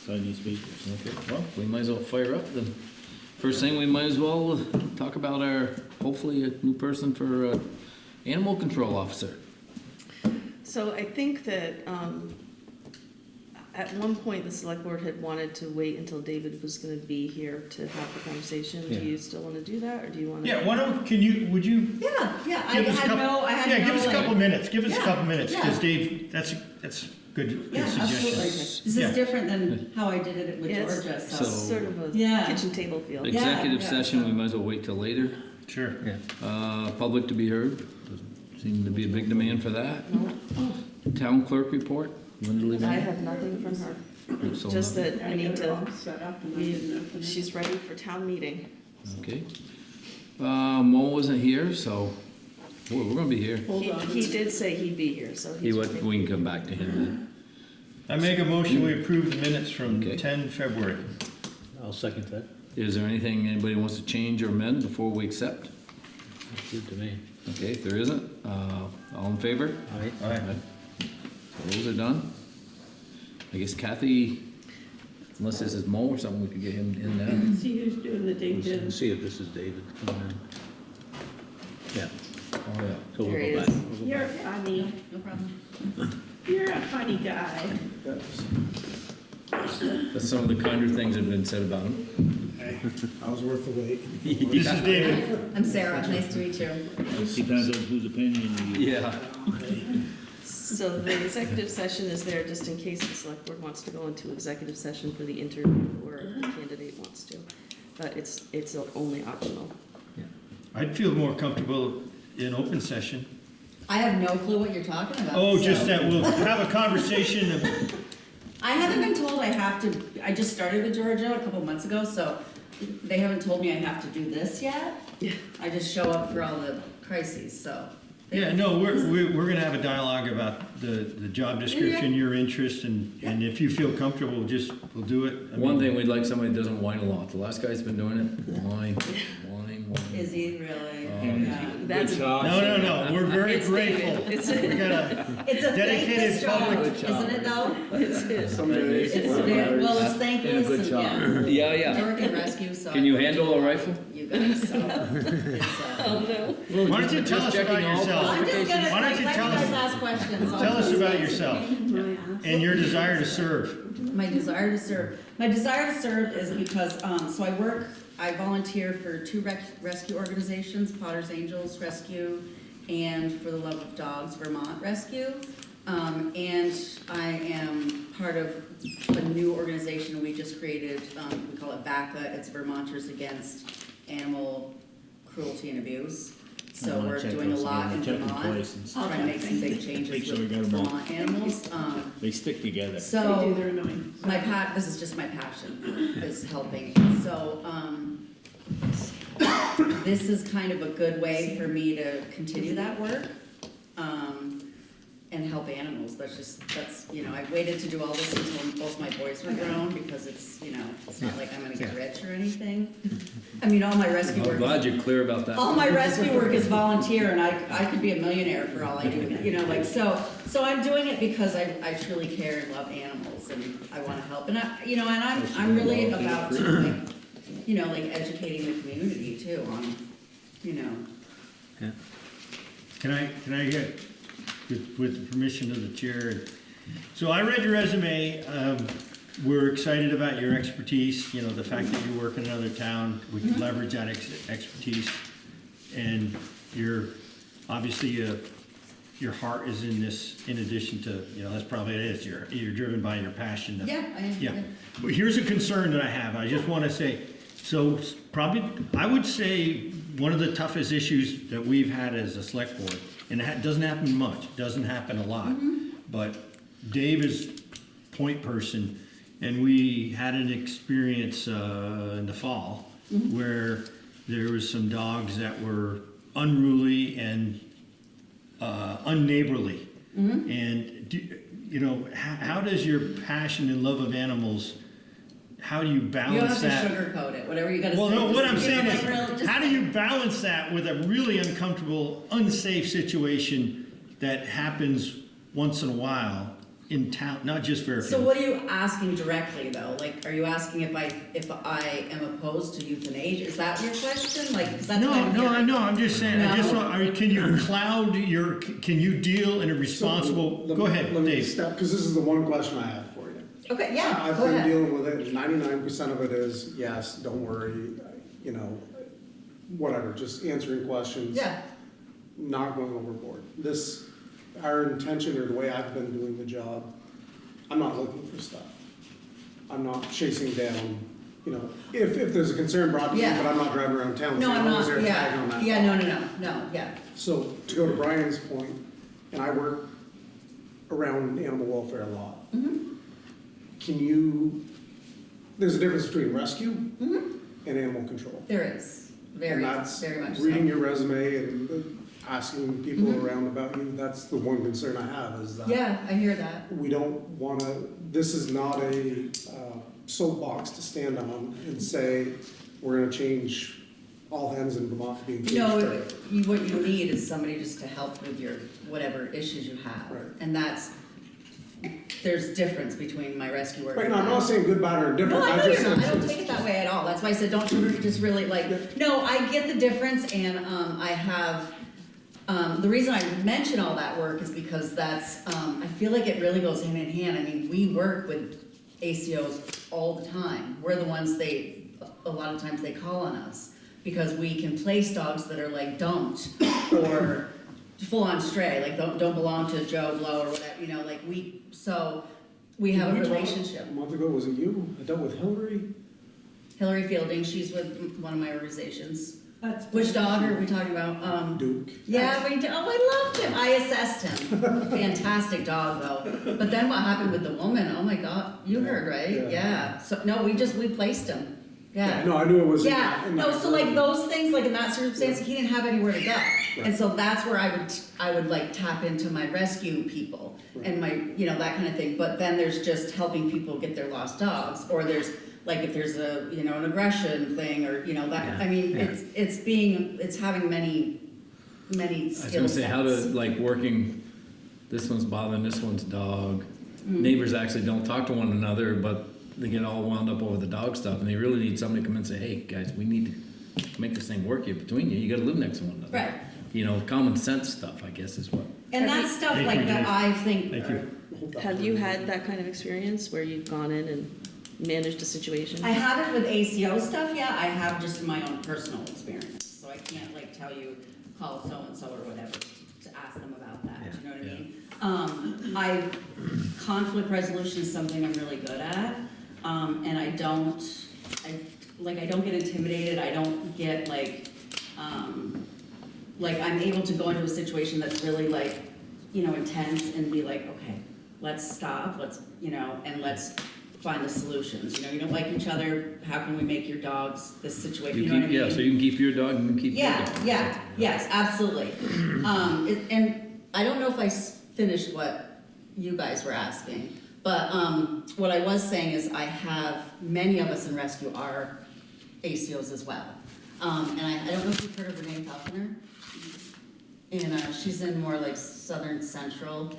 Sign these papers. Okay, well, we might as well fire up then. First thing, we might as well talk about hopefully a new person for animal control officer. So I think that at one point, the select board had wanted to wait until David was gonna be here to have the conversation. Yeah. Do you still wanna do that, or do you wanna? Yeah, would you? Yeah, I Give us a had couple- no, I had no. Yeah, give us a couple like- minutes, give us a Yeah, couple minutes, because yeah. Dave, that's good Yeah, suggestion. absolutely. This Yeah. is different than how I did it with Yeah, Georgia, It's so. sort of a Yeah. kitchen table feel. Executive yeah, session, so- we might as well wait till later. Sure. Public to be heard, seems to be a big demand for that. No, Town clerk report, Linda I Levine. have nothing from her, So just nothing. that I need to, she's ready for town meeting. Okay. Mo wasn't here, so, boy, we're gonna be here. He did say he'd be here, so He he's would, ready. we can come back to him then. I make a motion, we approve the minutes from Okay. 10 February. I'll second that. Is there anything anybody wants to change or amend before we accept? That's good to me. Okay, if there isn't, all in favor? All right. All right. So those are done. I guess Kathy, unless this is Mo or something, we could get him in now. See who's doing the date then. Let's see if this is David coming in. Yeah, Oh, yeah. so we'll There he go is. back. We'll go You're back. funny. No problem. You're a funny guy. That's some of the kinder things that have been said about him. I was worth the wait. This is David. I'm Sarah, nice to meet you. Depends on whose opinion you. Yeah. So the executive session is there just in case the select board wants to go into executive session for the interview or if the candidate wants to. But it's only optional. I'd feel more comfortable in open session. I have no clue what you're talking about. Oh, so- just that we'll have a conversation of, I haven't been told I have to, I just started with Georgia a couple months ago, so they haven't told me I have to do this yet. Yeah. I just show up for all the crises, so. yeah, no, we're gonna have a dialogue about the job description, your interest, and if you feel comfortable, we'll do it. I One mean, thing, we'd like somebody that doesn't whine a lot. The last guy's been doing it, whine. Is he really? Yeah. That's No, we're very It's grateful. David. It's- We got a, It's a Dedicated thankless job, public isn't it though? it's Well, it's thankless and, yeah. Yeah, I yeah. work in rescue, so. Can you handle a rifle? You guys, so. It's, Oh, no. why don't you tell us Just about checking all yourself? I'm just gonna, Why don't let you you tell guys us- ask questions. Tell us about yourself and your desire to serve. My desire to serve. My desire to serve is because, I volunteer for two rescue organizations, Potter's Angels Rescue and For the Love of Dogs Vermont Rescue. And I am part of a new organization we just created, we call it VACA, it's Vermonters Against Animal Cruelty and Abuse. So we're doing a lot in Vermont, trying to make some big Make changes sure we with got 'em all. Vermont animals. They stick together. They do, So, they're annoying. this is just my passion, is helping. So, this is kind of a good way for me to continue that work, and help animals. That's, I waited to do all this until both my boys were grown, because it's not like I'm gonna get rich or anything. I mean, all my rescue I'm work. glad you're clear about that. All my rescue work is volunteer, and I could be a millionaire for all I do, so I'm doing it because I truly care and love animals, and I wanna help, and I'm really about, educating the community too on, Can I get, with the permission of the chair? So I read your resume. We're excited about your expertise, the fact that you work in another town, we can leverage that expertise. And you're, obviously, your heart is in this, in addition to, that's probably it is, you're driven by your passion. Yeah, I am. Yeah. But here's a concern that I have. I just want to say, so probably, I would say one of the toughest issues that we've had as a select board, and it doesn't happen much, doesn't happen a lot, but Dave is point person, and we had an experience in the fall where there was some dogs that were unruly and unneighborly. And how does your passion and love of animals, how do you You don't balance have to that? sugarcoat it, whatever you gotta say. Well, no, what I'm just, saying like, real- is, just how do say you it. balance that with a really uncomfortable, unsafe situation that happens once in a while? in town, not just So Fairfield. what are you asking directly though? Like, are you asking if I am opposed to euthanasia? Is that your question? Like, 'cause that's what No, I'm no, I hearing. know, I'm just saying, I just No. want, can you cloud your, can you deal in a responsible, So, go ahead, Let me Dave. step, because this is the one question I have for you. Okay, yeah, I've go been ahead. dealing with it, 99% of it is, yes, don't worry, you know, whatever, just answering questions. Yeah, Not going overboard. Our intention, or the way I've been doing the job, I'm not looking for stuff. I'm not chasing down, you know, if there's a concern brought to me, Yeah. but I'm not driving around town no, saying, I'm oh, is there not, a tag on yeah, that? yeah, no, yeah. So to go to Brian's point, and I work around animal welfare a lot. There's a difference between rescue and animal control. There is, And very, that's very much so. reading your resume and asking people around about you, that's the one concern I have, is that Yeah, I hear that. we don't wanna, this is not a soapbox to stand on and say, we're gonna change all hens in Vermont to being cage No, free. what you need is somebody just to help with your, whatever issues you have. Right. And there's difference between my rescue work. Right, and no, I'm not that. saying good, bad, or No, different, I know I just you're not, I said. don't take it that way at all, that's why I said, don't you just really like, no, I get the difference, and, I have, the reason I mention all that work is because that's, I feel like it really goes hand in hand, I mean, we work with ACOs all the time, we're the ones a lot of times they call on us, because we can place dogs that are like dumped, or full-on stray, like don't belong to Joe Blow or whatever, you know, like we have a We talked relationship. A month ago, was it you? I dealt with Hillary? Hillary Fielding, she's with one of my organizations. That's Which dog are we talking about? Duke. Yeah, we do. Oh, I loved him. I assessed him. Fantastic dog, though. But then what happened with the woman? Oh my God, you heard, right? Yeah. Yeah. So no, we placed him. Yeah. No, I knew it was. Yeah. in No, that so like group. those things, like in that circumstance, he didn't have anywhere to go, Right. and so that's where I would like tap into my rescue people and my, you know, that kind of thing. But then there's just helping people get their lost dogs, or there's like if there's a, you know, an aggression thing, or, you know, that, Yeah, I mean, yeah. it's having many I was skill gonna sets. say, how to, like, working, this one's bothering this one's dog. Neighbors actually don't talk to one another, but they get all wound up over the dog stuff, and they really need somebody to come in and say, hey, guys, we need to make this thing work here between you, you gotta live next to one another. Right. You know, common sense stuff, I guess, is what. And that's stuff Thank like you, that Dave. I think, Thank you. Have you had that kind of experience where you've gone in and managed a situation? I haven't with ACO stuff yet, I have just in my own personal experience, so I can't like tell you, call so-and-so or whatever to ask them about that, do you know what I mean? Conflict resolution is something I'm really good at, and I don't get intimidated, I don't get like I'm able to go into a situation that's really like, you know, intense and be like, okay, let's stop, let's, you know, and let's find the solutions, you know, you don't like each other, how can we make your dogs this situation, you know what I mean? Yeah, so you can keep your dog, and you can keep your dog. Yeah, yes, absolutely. And I don't know if I finished what you guys were asking, but what I was saying is many of us in rescue are ACOs as well. And I don't know if you've heard of Renee Falconer, and she's in more like southern central.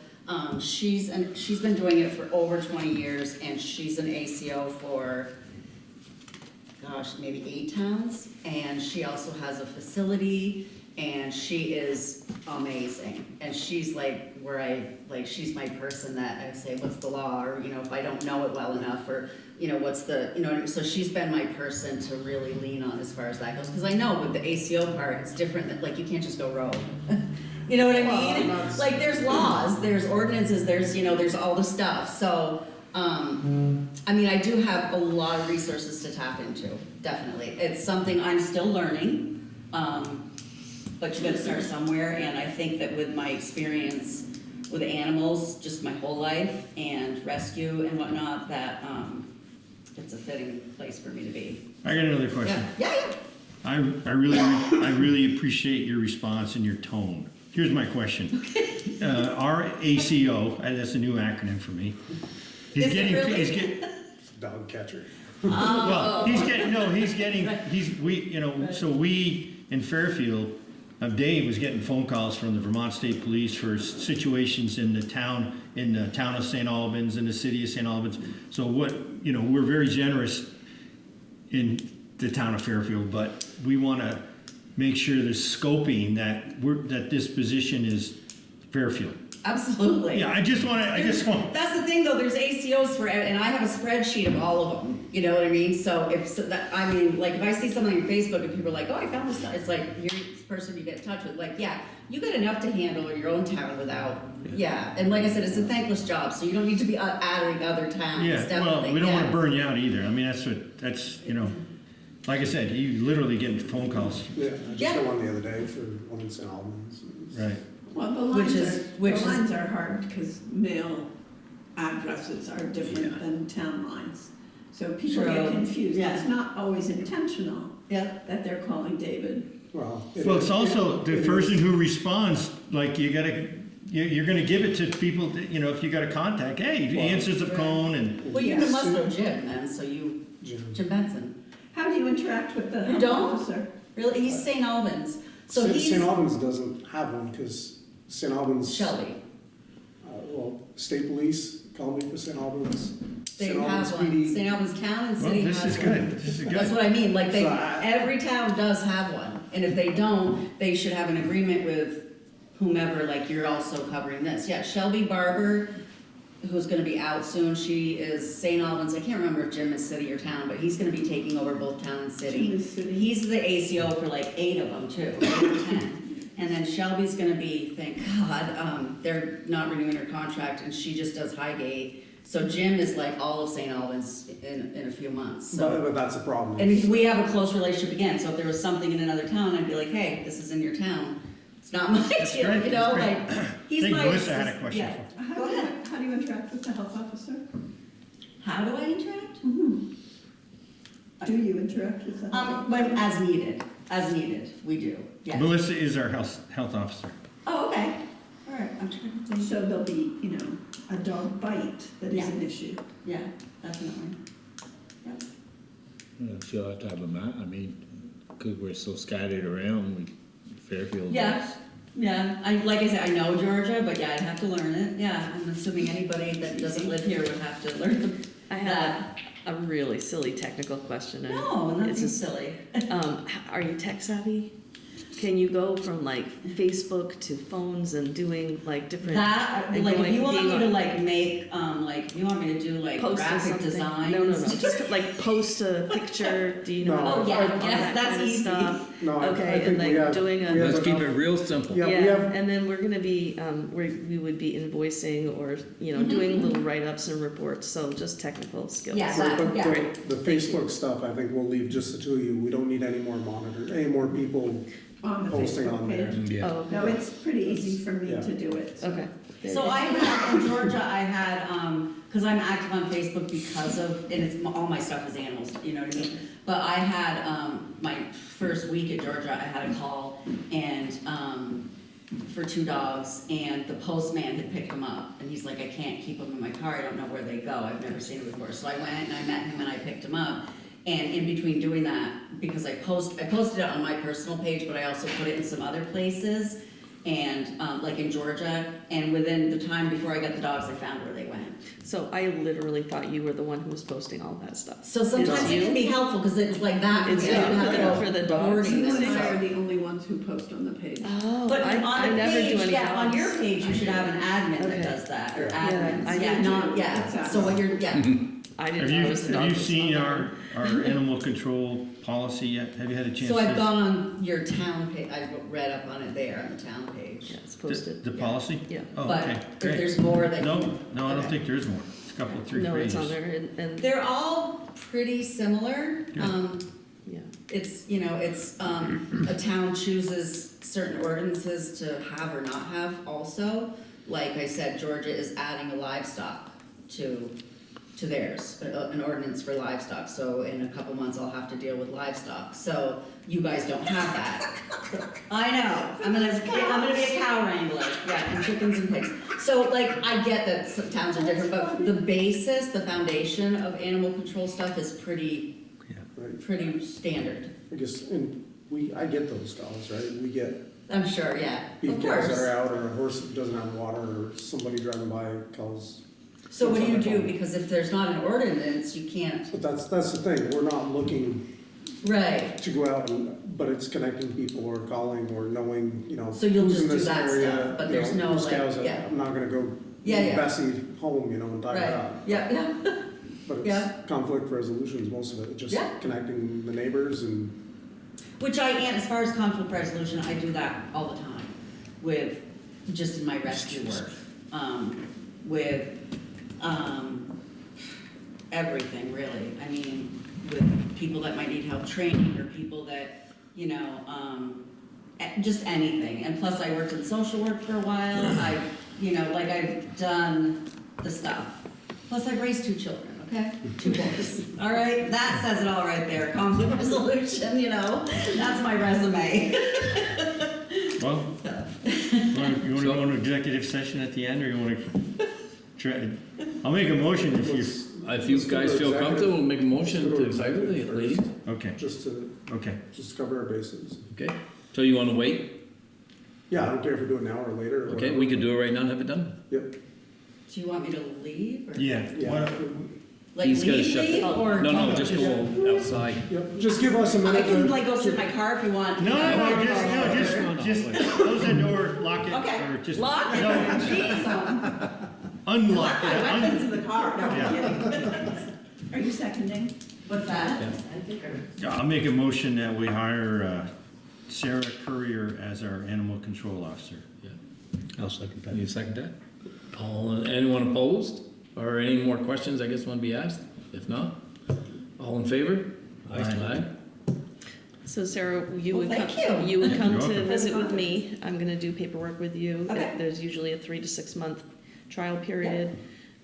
She's been doing it for over 20 years, and she's an ACO for, gosh, maybe 8 towns, and she also has a facility, and she is amazing. And she's like she's my person that I say, what's the law, or, you know, if I don't know it well enough, or, you know, what's the, you know, so she's been my person to really lean on as far as that goes, because I know with the ACO part, it's different, that like, you can't just go rogue. You know what I mean? Like, there's laws, there's ordinances, there's, you know, there's all the stuff, so, I mean, I do have a lot of resources to tap into, definitely. It's something I'm still learning, but you gotta start somewhere, and I think that with my experience with animals, just my whole life, and rescue and whatnot, that, it's a fitting place for me to be. I got another question. Yeah. I really appreciate your response and your tone. Here's my question. Our ACO, that's a new acronym for me. Is it really? Dog catcher. Well, so we in Fairfield, Dave was getting phone calls from the Vermont State Police for situations in the town in the town of St. Albans, in the city of St. Albans. So what, we're very generous in the town of Fairfield, but we want to make sure there's scoping that this position is Fairfield. Absolutely. Yeah, I just want to. That's the thing, though. There's ACOs for, and I have a spreadsheet of all of them. You know what I mean? So if I see something on Facebook and people are like, "Oh, I found this stuff," it's like you're this person you get in touch with. Like, yeah, you got enough to handle in your own town without. Yeah, and like I said, it's a thankless job, so you don't need to be adding other towns. Yeah, Definitely. well, we don't want to burn you out either. I mean, that's like I said, you literally get phone calls. Yeah, I just got one the other day for one in St. Albans. Right. Well, the lines are hard because mail addresses are different than town lines. So people True. get confused. Yeah. It's not always intentional Yeah. that they're calling David. Well, It's also the person who responds, like you're gonna give it to people, that, if you got a contact, hey, he answers the phone and. Well, you Yes. must know Jim then, so you Jim Benson. How do you interact with the You health don't? officer? Really, he's St. Albans. So St. Albans doesn't have one because St. Albans. Shelby. State police call me for St. Albans. They St. have Albans one. PD. St. Albans Town and Well, City this has is one. good. This is That's good. what I mean, like So every town does have one, and if they don't, they should have an agreement with whomever, like you're also covering this. Yeah, Shelby Barber, who's gonna be out soon, she is St. Albans, I can't remember if Jim is city or town, but he's gonna be taking over both town and city. Jim is city. He's the ACO for like 8 of them too, 8 or 10. And then Shelby's gonna be, thank God, they're not renewing her contract, and she just does Highgate. So Jim is like all of St. Albans in a few months, so. But that's a problem. And we have a close relationship again, so if there was something in another town, I'd be like, hey, this is in your town. It's not my deal, great, you know, that's great. like, he's I think my. Melissa had a question. Yeah. How Go do you- ahead. How do you interact with the health officer? How do I interact? Do you interact with the health officer? When, as needed, we do, yeah. Melissa is our health officer. Oh, okay, all right, I'm trying to think. So there'll be, a dog bite that is an issue. Yeah, definitely. Yep. She'll have to have a map, because we're so scattered around, Fairfield. Yeah, like I said, I know Georgia, but yeah, I'd have to learn it, yeah, I'm assuming anybody that doesn't live here would have to learn the. I have a really silly technical question. and No, nothing it's just, silly. Are you tech savvy? Can you go from like Facebook to phones and doing like different? That, and like, if going- you want being me to on- like make, like, if you want me to do like post or graphic something? design. No, just like post a picture. Do you know? No. how to Oh, yeah, do all yes, that that's kind of easy. stuff? No, I Okay, think and we like have- doing a. we have Let's keep it enough- real simple. Yeah, we Yeah, have, and then we're gonna be, we would be invoicing or, doing little write-ups and reports, so just technical skills. Yeah. but Yeah. the Facebook stuff, I think we'll leave just the two of you. We don't need any more people On the posting Facebook on there. page. Yeah. Oh, No, it's pretty easy for me Yeah. to do it. so. okay. So I had, in Georgia, I had, cause I'm active on Facebook because of, and it's, all my stuff is animals, you know what I mean? But I had, my first week at Georgia, I had a call and, for 2 dogs, and the postman had picked them up, and he's like, I can't keep them in my car, I don't know where they go, I've never seen them before. So I went and I met him and I picked him up. And in between doing that, because I posted it on my personal page, but I also put it in some other places, and like in Georgia, and within the time before I got the dogs, I found where they went. So I literally thought you were the one who was posting all that stuff. So sometimes It's it you? can be helpful, because it's like that, It's you don't have to you know for the the dogs. wording You and and I stuff. are the only ones who post on the page. Oh, But I on the never do page, any yeah, on dogs. your page, you should have an admin that Okay. does that, or Yeah. Yeah, admins, I yeah, do not, too. yeah, Exactly. so what you're, yeah. I didn't Have know you, it was the dog. have you was seen on our animal control policy yet? Have you had a chance to? So I've gone on your town page, I read up on it there on the town page. Yeah, it's The posted. the policy? Yeah. Oh, But okay, if great. there's more that. No, I don't Okay. think there's more. It's a couple, 3 No, pages. it's on there and They're all pretty similar. Yeah. yeah. It's, it's, a town chooses certain ordinances to have or not have also. Like I said, Georgia is adding a livestock to theirs, an ordinance for livestock. So in a couple months, I'll have to deal with livestock. So you guys don't have that. I know, I'm gonna be a cow wrangler, yeah, and chickens and pigs. So like, I get that some towns are different, but the basis, the foundation of animal control stuff is pretty Right. pretty standard. I guess, and I get those calls, right? We get I'm sure, yeah, beef of cows course. are out, or a horse that doesn't have water, or somebody driving by calls. So what do you It's on do? their phone. Because if there's not an ordinance, you can't, But that's the thing, we're not looking right, to go out and, but it's connecting people or calling or knowing, you know, So you'll who's in just do this that area, stuff, but you there's know, no, whose like, cows are- yeah. I'm not gonna go Yeah, yeah. Bessie home, you know, and tie her right, up. yeah, yeah. But Yeah. it's conflict resolutions, most of it, just Yeah. connecting the neighbors and, Which I am, as far as conflict resolution, I do that all the time with, just in my rescue work. With, everything really. I mean, with people that might need help training or people that, you know, just anything. And plus I worked in social work for a while. I've done the stuff. Plus I've raised 2 children, okay? 2 boys, all right? That says it all right there, conflict resolution, you know? That's my resume. Well, you wanna go into executive session at the end, or you wanna try? I'll make a motion if you, If you guys feel comfortable, we'll make a motion to executive, ladies. okay, just to cover our bases. Okay, so you wanna wait? Yeah, I don't care if we do it now or later or Okay, whatever. we could do it right now and have it done. Yep, Do you want me to leave or? yeah. yeah. What- Like He's gotta leave, shut leave, the- or? No, just go outside. Yep, just give us a I minute can to. like go sit in my car if you want. No, just close the door, lock it, or Okay, just. lock it, No, jeez, unlock My it. weapons in the car. No, I'm Yeah. kidding. Are you seconding? what's that? I'll make a motion that we hire Sarah Courier as our animal control officer. I'll second that. You second that? Anyone opposed? Or any more questions, I guess, want to be asked? If not, all in favor? Aye. So Sarah, you Well, would come, thank you. you would come You're to welcome. visit with me. I'm gonna do paperwork with you. Okay. There's usually a 3 to 6 month trial period.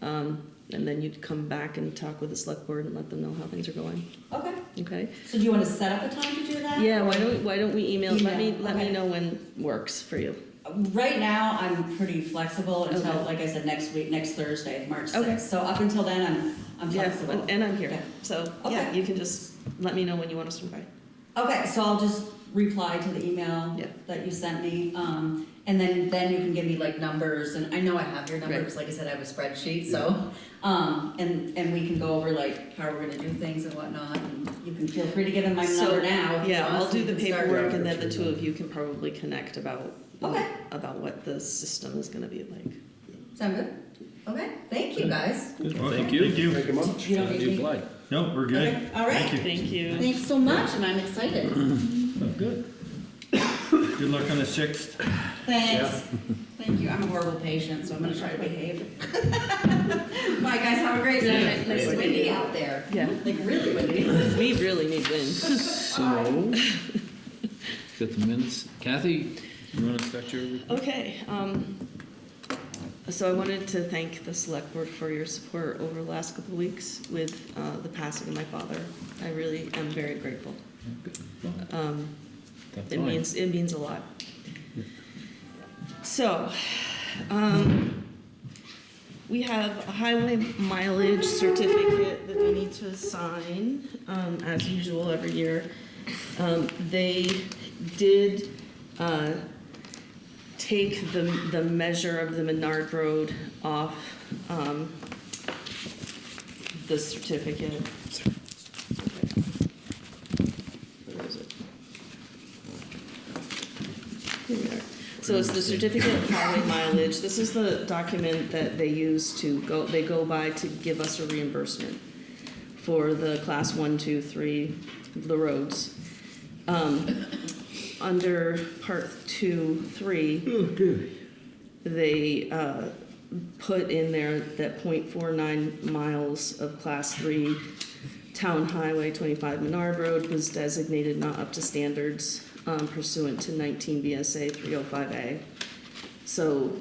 And then you'd come back and talk with the select board and let them know how things are going, Okay, okay? so do you want to set up a time to do that? Yeah, why don't we email, let me Okay. know when works for you. Right now, I'm pretty flexible until, Okay. like I said, next week, next Thursday, March Okay. 6th. So up until then, I'm Yeah, flexible. and I'm here, Okay. so, yeah, Okay. you can just let me know when you want us to by. Okay, so I'll just reply to the email Yeah. that you sent me, and then you can give me like numbers, and I know I have your numbers, Right. like I said, I have a spreadsheet, so, and we can go over like how we're gonna do things and whatnot, and you can feel free to give them my So, number now if you Yeah, want, I'll so do we the can start. paperwork and then the two of you can probably connect about, Okay. about what the system is gonna be like. Sound good? Okay, thank you guys. Well, thank Thank you. you. Make a motion. You don't Glad need you me? applied. No, we're good. Okay, all right. Thank you. Thank you. Thanks so much, and I'm excited. Oh, good. Good luck on the 6th. Thanks. Thank you. I'm a horrible patient, so I'm gonna try to behave. Bye, guys. Have a great night. Nice It's to meet windy you. out there. Yeah. Like really windy. We really need wind. So, got the minutes. Kathy, you want to start your report? Okay, so I wanted to thank the select board for your support over the last couple of weeks with the passing of my father. I really am very grateful. That's It fine. means a lot. So, we have a highway mileage certificate that we need to sign, as usual every year. They did, take the measure of the Menard Road off, the certificate. Okay. Where is it? Here we are. So it's the certificate of highway mileage. This is the document that they use they go by to give us a reimbursement for the class 1, 2, 3, the roads. Under part 2, 3, they put in there that 0.49 miles of class 3 town highway 25 Menard Road was designated not up to standards pursuant to 19 BSA 305A. So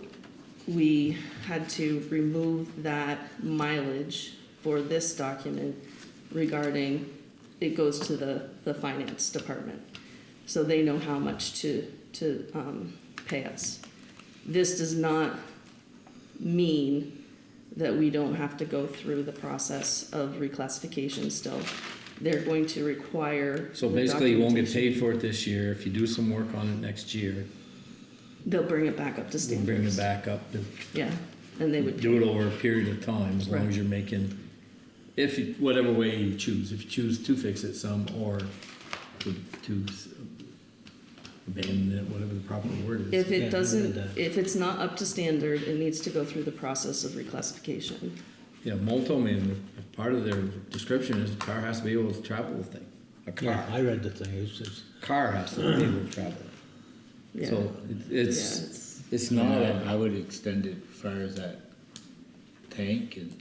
we had to remove that mileage for this document regarding, it goes to the finance department. So they know how much to pay us. This does not mean that we don't have to go through the process of reclassification still. They're going to require. So basically, you won't get paid for it this year. If you do some work on it next year, They'll bring it back up to We'll standards. bring it back up to Yeah, and they would, do it over a period of time, as long Right. as you're making, if you, whatever way you choose, if you choose to fix it some, or to abandon it, whatever the proper word is. if Yeah, I it read doesn't, that. if it's not up to standard, it needs to go through the process of reclassification. Yeah, Mole told me, part of their description is a car has to be able to travel the thing. A Yeah, car, I read the thing, it's, car has to be able to travel. Yeah. So Yeah, it's I mean, not a, I would extend it as far as that tank and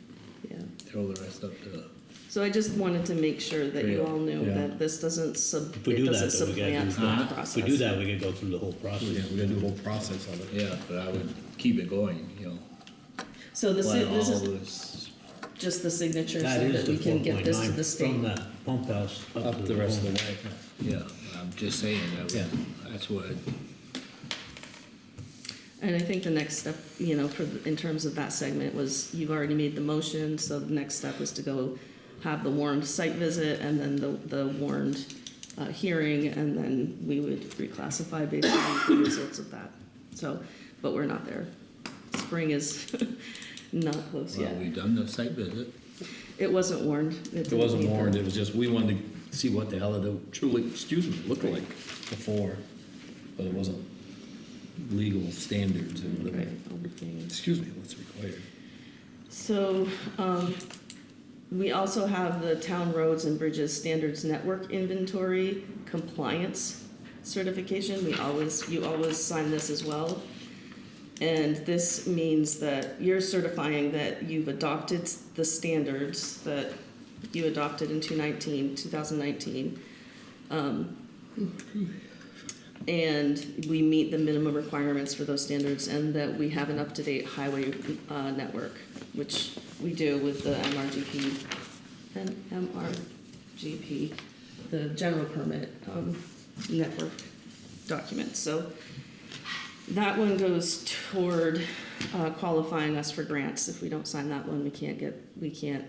yeah. throw the rest up to, So I just wanted to make sure that you all knew Yeah. that this doesn't if we it do that, doesn't though, we gotta supplant do, the if process. we do that, we gotta go through the whole process. yeah, we gotta do the whole process of it. yeah, but I would keep it going, you know. So this While is all is this, just the signature so That is that the we can get this to 4.9 the state. from that pump house Up the rest of the way. yeah, I'm just saying, that Yeah. that's what, And I think the next step, you know, in terms of that segment was, you've already made the motion, so the next step was to go have the warned site visit and then the warned hearing, and then we would reclassify based on the results of that. So, but we're not there. Spring is not close well, yet. we've done the site visit. It wasn't warned. It wasn't warned, it was just, we wanted to see what the hell it truly, looked like before, but it wasn't legal standards or whatever. Right, all the things. Excuse me, what's required. So, we also have the Town Roads and Bridges Standards Network Inventory Compliance Certification. You always sign this as well. And this means that you're certifying that you've adopted the standards that you adopted in 2019. And we meet the minimum requirements for those standards, and that we have an up-to-date highway network, which we do with the MRGP, the general permit network documents. So that one goes toward qualifying us for grants. If we don't sign that one, we can't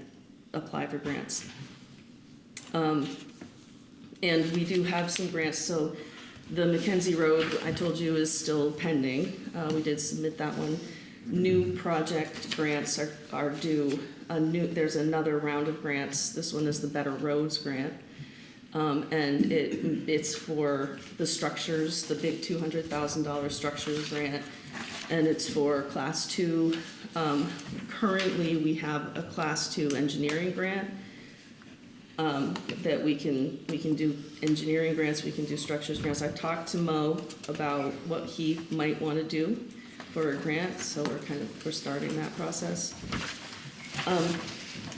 apply for grants. And we do have some grants, so the Mackenzie Road, I told you, is still pending. We did submit that one. New project grants are due. There's another round of grants. This one is the Better Roads grant. And it's for the structures, the big $200,000 structures grant, and it's for Class 2. Currently, we have a Class 2 engineering grant. That we can do engineering grants, we can do structures grants. I've talked to Mo about what he might want to do for a grant, so we're starting that process.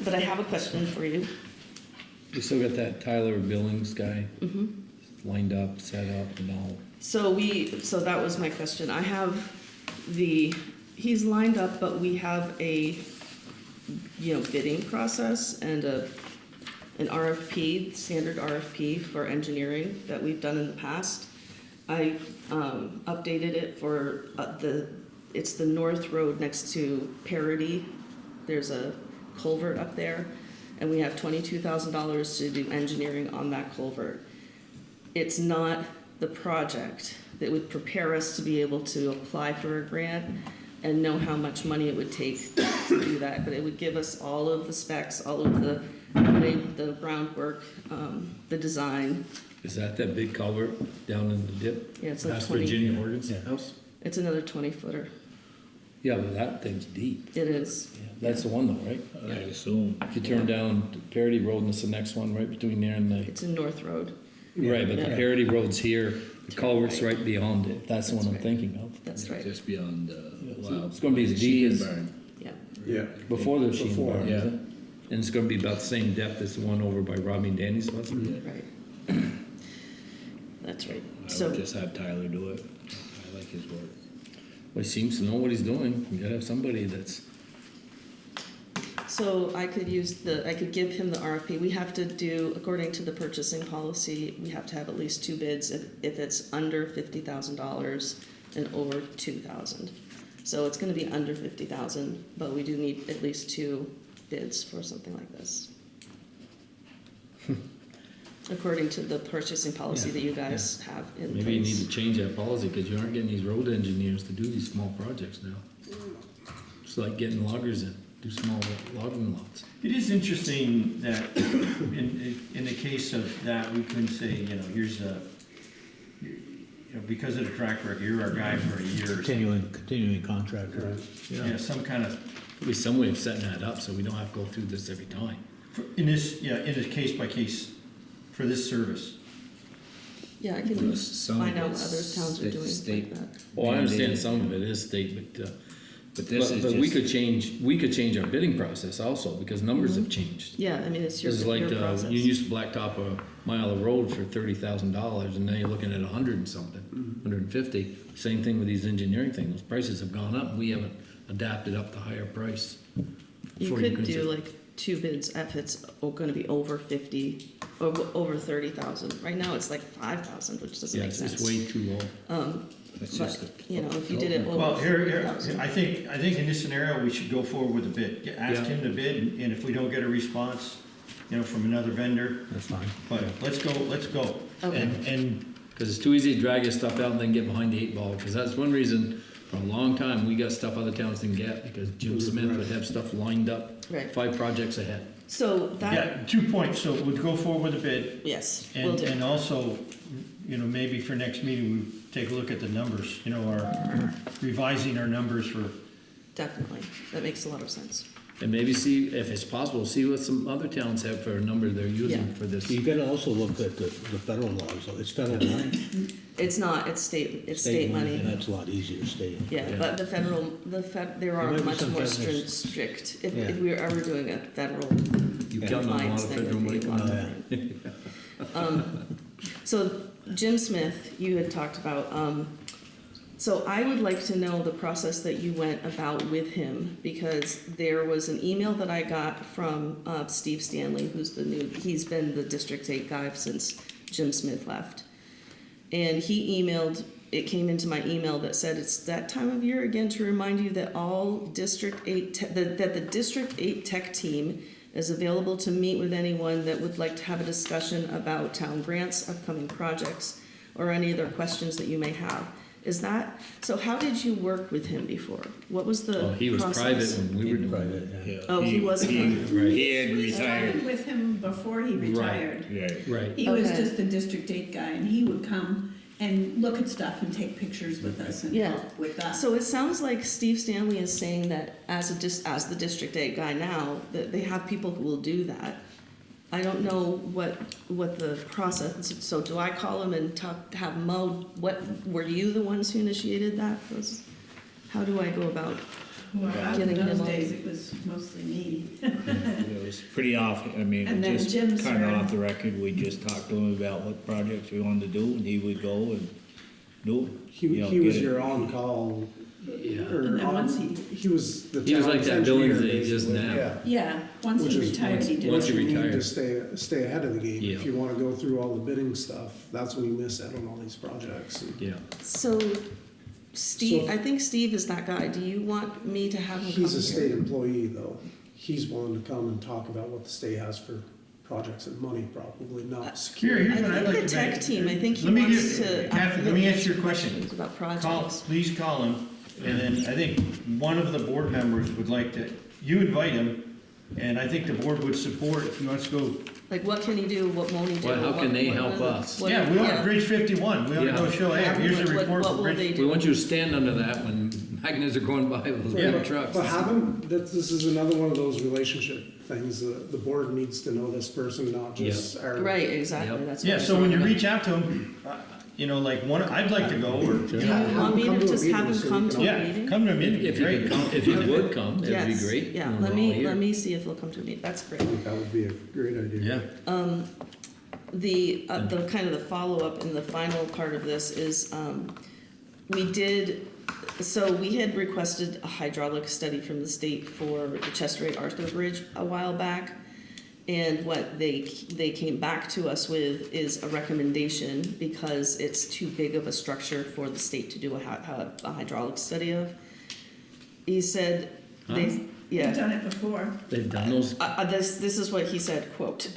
But I have a question for you. We still got that Tyler Billings guy lined up, set up and all. So that was my question. I have he's lined up, but we have a, bidding process and an RFP, standard RFP for engineering that we've done in the past. I updated it for it's the North Road next to Parity. There's a culvert up there, and we have $22,000 to do engineering on that culvert. It's not the project that would prepare us to be able to apply for a grant and know how much money it would take to do that, but it would give us all of the specs, all of the groundwork, the design. Is that big culvert down in the dip? Yeah, it's like Past 20. Virginia Morgan's Yeah. house? It's another 20-footer. Yeah, but that thing's deep. It is. Yeah, that's the one though, right? I assume. If you turn down to Parity Road and it's the next one, right between there and the, It's in North Road. right, but the Yeah. Parity Road's here, the culvert's right beyond it. That's the That's one I'm right. thinking of. That's right. Just beyond the, It's gonna be the as sheep deep and as- barn. Yeah. Yeah. Before the machine Before, barn, yeah. is it? And it's gonna be about the same depth as the one over by Robbie and Danny's, wasn't it? Right. That's right. I So, would just have Tyler do it. I like his work. Well, he seems to know what he's doing. You gotta have somebody that's, so I could give him the RFP. We have to do, according to the purchasing policy, we have to have at least 2 bids if it's under $50,000 and over 2,000. So it's gonna be under 50,000, but we do need at least 2 bids for something like this. according to the purchasing policy Yeah, that you guys have in place. Maybe you need to change that policy, because you aren't getting these road engineers to do these small projects now. It's like getting loggers in, do small logging lots. It is interesting that in the case of that, we couldn't say, you know, here's a, you know, because of the track record, you're our guy for a year. or something. Continuing contractor. Yeah, some kind of, Probably some way of setting that up, so we don't have to go through this every time. in this, yeah, in a case by case, for this service. Yeah, I can Some find of out what other it's towns are doing state- like that. Well, I understand mandated. some of it is state, But this is but we just, we could change our bidding process also, because numbers have changed. Yeah, I mean, it's your, This is like, your process. you used to blacktop a mile of road for $30,000, and now you're looking at 100 and something, 150. Same thing with these engineering things, those prices have gone up, we haven't adapted up the higher price. You Before could can do say- like 2 bids if it's gonna be over 50, or over 30,000. Right now, it's like 5,000, which doesn't make Yes, sense. it's way too low. it's just But, a. you know, if you did it Well, over here, 50,000. I think in this scenario, we should go forward with a bid. Ask Yeah. him to bid, and if we don't get a response, you know, from another vendor, That's fine. but let's go. Okay. And Because it's too easy to drag your stuff out and then get behind the 8 ball, because that's one reason, for a long time, we got stuff other towns didn't get, because Jim Smith would have stuff lined up Right. 5 projects ahead. So that, yeah, 2 points, so we'd go forward with a bid, yes, will do. and also, you know, maybe for next meeting, we take a look at the numbers, you know, our revising our numbers for, Definitely. That makes a lot of sense. And maybe see, if it's possible, see what some other towns have for a number they're using Yeah. for this. You gotta also look at the federal laws, though. It's federal money. It's not, it's state money. And that's a lot easier to stay. Yeah, Yeah. but there are might be much some more federal- strict. If Yeah. we are ever doing a federal You count on a lot compliance of thing, federal would money be a lot coming Oh, different. So Jim Smith, you had talked about, so I would like to know the process that you went about with him, because there was an email that I got from Steve Stanley, he's been the District 8 guy since Jim Smith left. And he emailed, it came into my email that said, it's that time of year again to remind you that all District 8, that the District 8 tech team is available to meet with anyone that would like to have a discussion about town grants, upcoming projects, or any other questions that you may have. Is that, so how did you work with him before? What was the Oh, he was private process? when we were doing it. Private, yeah. Yeah, Oh, he wasn't on- Right. He had We started retired, with him before he retired. right. Right. He was Okay. just the District 8 guy, and he would come and look at stuff and take pictures with us and Yeah. help with that. So it sounds like Steve Stanley is saying that as the District 8 guy now, that they have people who will do that. I don't know what the process, so do I call him and have Mo, were you the ones who initiated that? How do I go about? Well, Getting in those him on. days, it was mostly me. It was pretty off, I mean, And then just Jim kinda started- off the record, we just talked to him about what projects we wanted to do, and he would go and do. He you know, was get it. your on-call, Yeah. or And then on, once he was the He was like town's that engineer, Billings that he is basically, now. yeah. Yeah, once Which he is retired, he did. once he You need retired. to stay ahead of the game. Yeah. If you wanna go through all the bidding stuff, that's when you miss out on all these projects. Yeah. So Steve, So- I think Steve is that guy. Do you want me to have him come He's a state here? employee, though. He's willing to come and talk about what the state has for projects and money, probably not here, security. here's what I I'd think like the to tech make. team, I think he Let me wants get- to. Kathy, let me answer your question. Questions about Call, projects. please call him, and then I think one of the board members would like to, you invite him, and I think the board would support if he wants to go. Like, what can he do, what won't he do? Well, how what- can they what- help us? what- Yeah, we want Bridge 51, we want to go Yeah. show, hey, here's the What- report what for will Bridge. they We do? want you to stand under that when magnets are going by with Yeah. little trucks. But this is another one of those relationship things. The board needs to know this person, not just our. Right, exactly, Yep. that's what Yeah, I'm so when you saying. reach out to him, you know, like one, I'd like to go, or, Do you want me to just have him come to a yeah, meeting? come to a meeting, If you great. could come, if you would come, that'd be Yes, great. yeah, when let we're all me, here. let me see if he'll come to a meeting, that's great. I think that would be a great idea. Yeah. The kind of the follow-up and the final part of this is, we had requested a hydraulic study from the state for the Chester A. Arthur Bridge a while back. And what they came back to us with is a recommendation, because it's too big of a structure for the state to do a hydraulic study of. He said, Huh? yeah. We've done it before. They've done those. This is what he said, quote.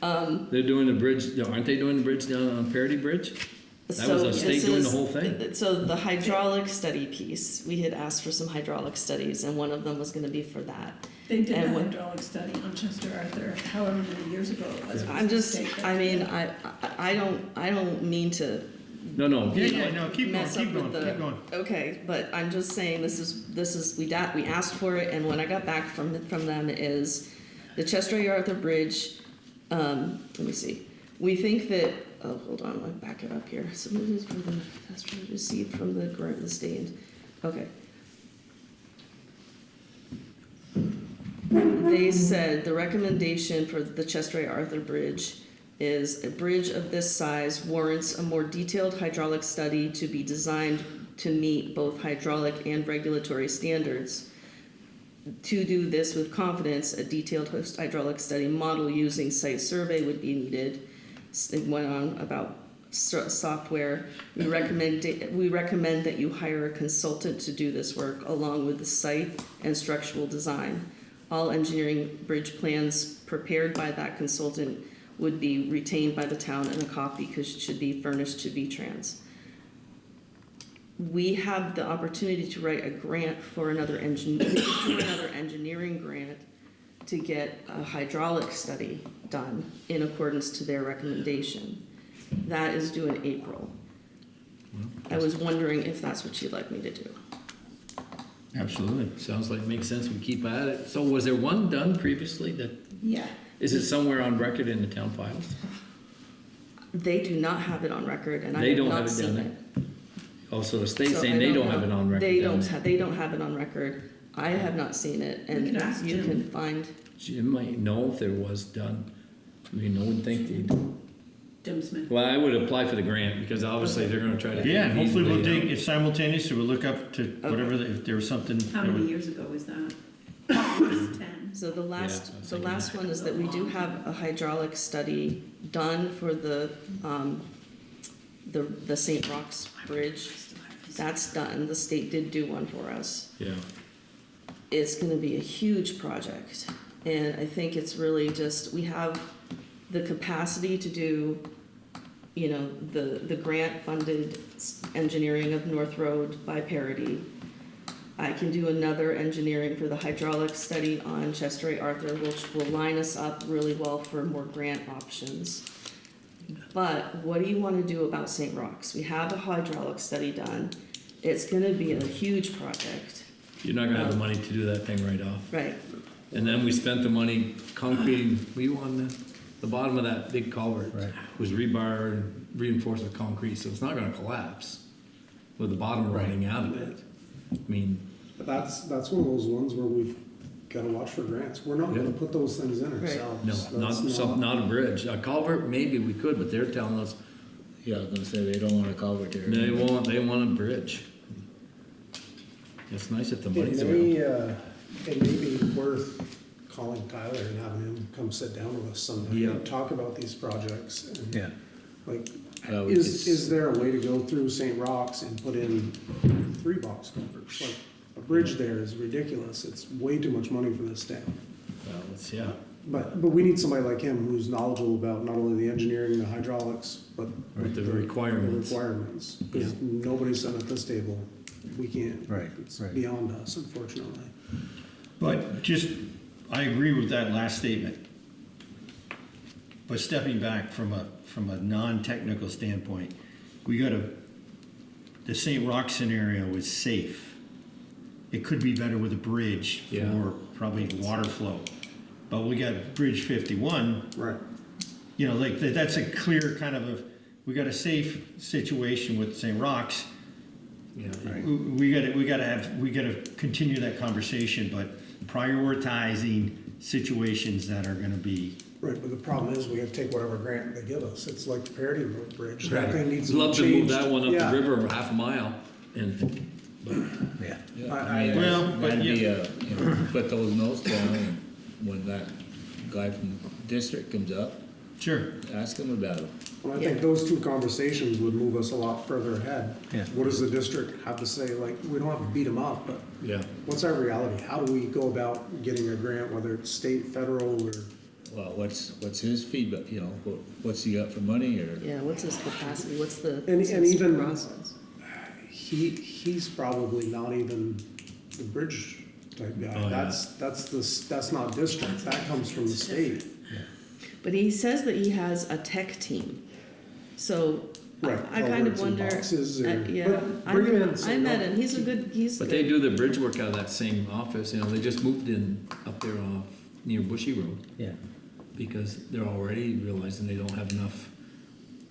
They're doing the bridge, aren't they doing the bridge down on Parity Bridge? That was So a state this doing the is- whole thing. So the hydraulic study piece, we had asked for some hydraulic studies, and one of them was gonna be for that. They did a And what- hydraulic study on Chester Arthur, however many years ago it was. It was I'm the just, state that I mean, did it. I don't mean to No, no, Yeah, no, keep going, mess up keep with going, the. keep going. Okay, but I'm just saying, we asked for it, and when I got back from them is the Chester Arthur Bridge, let me see. We think that, oh, hold on, let me back it up here. Submitted for the test received from the grant, the state, okay. They said the recommendation for the Chester Arthur Bridge is a bridge of this size warrants a more detailed hydraulic study to be designed to meet both hydraulic and regulatory standards. To do this with confidence, a detailed hydraulic study model using site survey would be needed. It went on about software. We recommend that you hire a consultant to do this work along with the site and structural design. All engineering bridge plans prepared by that consultant would be retained by the town, and a copy should be furnished to V-Trans. We have the opportunity to write a grant for another engineering grant to get a hydraulic study done in accordance to their recommendation. That is due in April. I was wondering if that's what you'd like me to do. absolutely. Sounds like makes sense. We keep at it. So was there one done previously that, Yeah, is it somewhere on record in the town files? They do not have it on record, and I They have don't not have it seen down it. Also, the state's So saying I they don't know. have it on record They down don't there. they don't have it on record. I have not seen it, and We could ask you Jim. can find. Jim might know if there was done. I mean, no one think they'd. Jim Smith. Well, I would apply for the grant because obviously they're gonna try to. Yeah, and hopefully we'll easily, take it simultaneously, we'll look up to whatever, if there was something. How that many would- years ago was that? It was 10. So the I was last thinking one is that we do have a hydraulic study done for the St. Rock's Bridge. That's done. The state did do one for us. Yeah, It's gonna be a huge project, and I think it's really just, we have the capacity to do, you know, the grant-funded engineering of North Road by Parity. I can do another engineering for the hydraulic study on Chester Arthur, which will line us up really well for more grant options. But what do you wanna do about St. Rock's? We have a hydraulic study done. It's gonna be a huge project, you're not gonna have the money to do that thing right off. right? And then we spent the money concreting, we on the bottom of that big culvert. Right. Was rebar and reinforced with concrete, so it's not gonna collapse with the bottom Right. running out of it. I mean, But that's one of those ones where we've gotta watch for grants. We're not Yeah. gonna put those things in ourselves. no, not a bridge. A culvert, maybe we could, but they're telling us Yeah, I was gonna say, they don't want a culvert there. they want a bridge. It's nice if the money's It around. may, it may be worth calling Tyler and having him come sit down with us sometime Yeah. and talk about these projects. And, Yeah. like, We is there a way to go through St. Rock's and put in 3-box culverts? Like, a bridge there is ridiculous. It's way too much money for this town. Well, yeah. But we need somebody like him who's knowledgeable about not only the engineering, the hydraulics, but Right, the requirements. The requirements, because nobody's sitting at this table. We can't. Right, It's right. beyond us, unfortunately. But just, I agree with that last statement. But stepping back from a non-technical standpoint, the St. Rock scenario is safe. It could be better with a bridge Yeah. for probably water flow. But we got Bridge 51, Right. you know, like, that's a clear kind of we got a safe situation with St. Rock's. Yeah. We gotta continue that conversation, but prioritizing situations that are gonna be, Right, but the problem is we have to take whatever grant they give us. It's like the Parity Road Bridge. That thing needs I'd to be love to move changed. that one up Yeah. the river half a mile and, Yeah. Yeah, I- mean, Well, but that'd be yeah. you know, put those notes down, and when that guy from district comes up, sure. ask him about it. Well, I think those two conversations would move us a lot further ahead. Yeah. What does the district have to say? Like, we don't have to beat them up, but yeah. what's our reality? How do we go about getting a grant, whether it's state, federal, or Well, what's his feedback, you know, what's he got for money, or? Yeah, what's his capacity, what's the And even- process? He's probably not even the bridge type guy. Oh, yeah. That's not district, that comes from the state. But he says that he has a tech team, so Right, I kind of culverts and wonder. boxes or- Yeah, but bring him in, I so met no. him, he's a good, he's. But they do the bridge work out of that same office, you know, they just moved in up there off, near Bushy Road. Yeah. Because they're already realizing they don't have enough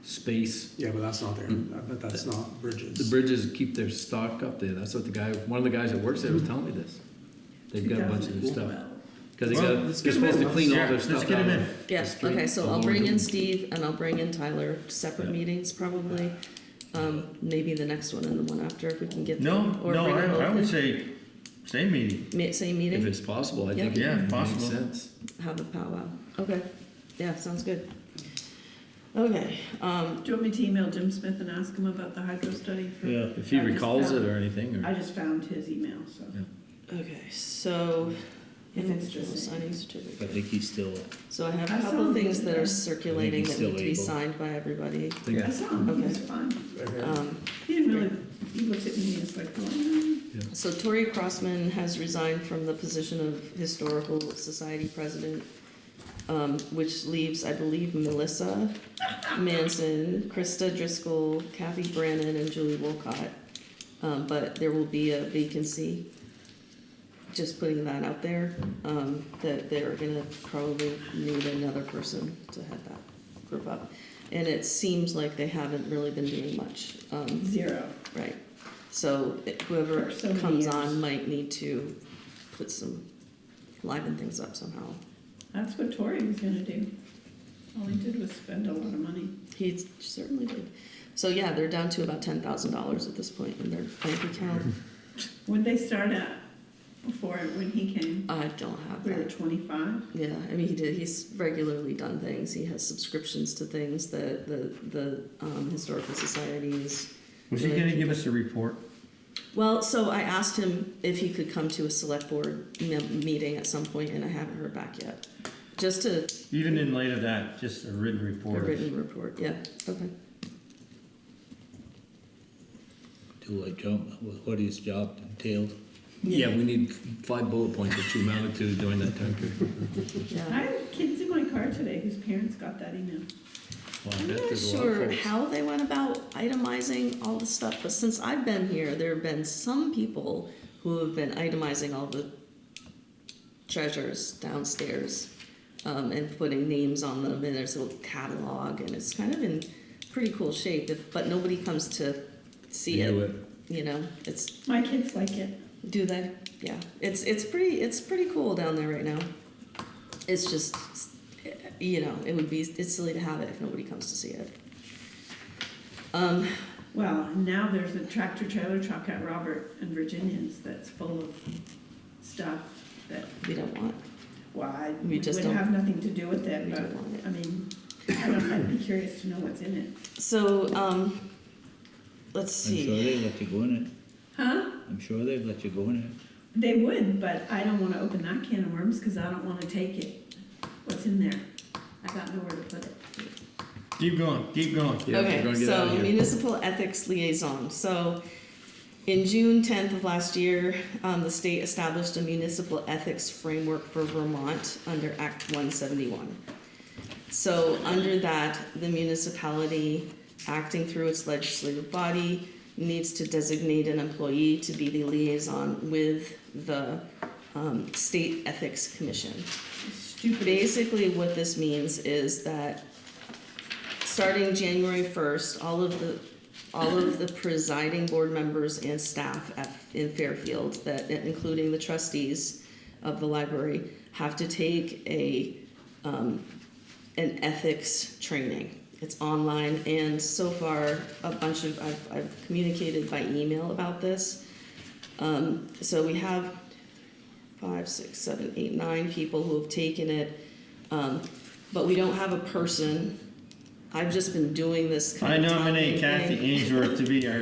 space. Yeah, but that's not there, but that's not bridges. The bridges keep their stock up there, that's what one of the guys that works there was telling me this. They've got a bunch of their stuff, cause Well, let's they're get 'em supposed to in. clean all Yeah, their let's stuff get 'em out. in. Yeah, the street okay, so I'll along bring with in them. Steve and I'll bring in Tyler, separate Yeah. meetings probably. Maybe the next one and the one after if we can get. No, them, or no, bring them I would open. say same meeting. Same If meeting, it's possible, I think Yeah, it makes possible. sense. have a powwow, okay, yeah, sounds good. Okay, Do you want me to email Jim Smith and ask him about the hydro study? For- Yeah. If he I just recalls it found- or anything, I or, just found his email, so. Yeah. okay, so. If it's individual just- signing I certificate. think he's still, So I have I a saw couple him things the that other are day. circulating he's that still need to be able. signed by everybody. I saw him, he was Okay. fine. Um, He didn't really, he looked at me and was like, oh, So Tori Crossman has resigned from the position of Historical Society President, which leaves, I believe, Melissa Manson, Krista Driscoll, Kathy Brannon, and Julie Wolcott. But there will be a vacancy, just putting that out there, that they're gonna probably need another person to head that group up. And it seems like they haven't really been doing much. zero. Right, so whoever For so many comes years. on might need to put some, liven things up somehow. That's what Tori was gonna do. All he did was spend a lot of money. He certainly did. So yeah, they're down to about $10,000 at this point in their bank account. What'd they start at before, when he came? I don't have We were that. 25? Yeah, I mean, he's regularly done things. He has subscriptions to things that the Historical Society is. Was he gonna give us a report? Well, so I asked him if he could come to a select board meeting at some point, and I haven't heard back yet. Just to Even in light of that, just a written a report. written report, yeah, okay. do like jump, what his job entailed. yeah, we need 5 bullet points that you amounted to during that time period. I Yeah. had kids in my car today whose parents got that email. Well, I I'm bet not there's a lot of sure folks. how they went about itemizing all the stuff, but since I've been here, there have been some people who have been itemizing all the treasures downstairs, and putting names on them, and there's a little catalog, and it's kind of in pretty cool shape, but nobody comes to see Do it, it. you know, it's, My kids like it. do they? Yeah, it's pretty cool down there right now. It's just, you know, it's silly to have it if nobody comes to see it. Well, now there's a tractor trailer truck at Robert and Virginia's that's full of stuff that, We don't want, well, I We would just don't- have nothing to do with it, we but, don't want it. I mean, I'd be curious to know what's in it. So, let's I'm sure see. they'd let you go in it, Huh? I'm sure they'd let you go in it. They would, but I don't wanna open that can of worms, cause I don't wanna take it. What's in there? I got nowhere to put it. Keep going, keep going. Yeah, we're Okay, gonna get out of so here. municipal ethics liaison. So in June 10th of last year, the state established a municipal ethics framework for Vermont under Act 171. So under that, the municipality, acting through its legislative body, needs to designate an employee to be the liaison with the State Ethics Commission. Stupid. Basically, what this means is that starting January 1st, all of the presiding board members and staff in Fairfield, that including the trustees of the library, have to take an ethics training. It's online, and so far I've communicated by email about this. So we have 5, 6, 7, 8, 9 people who have taken it, but we don't have a person. I've just been doing this I kind of nominate talking Kathy thing. Ainsworth to be our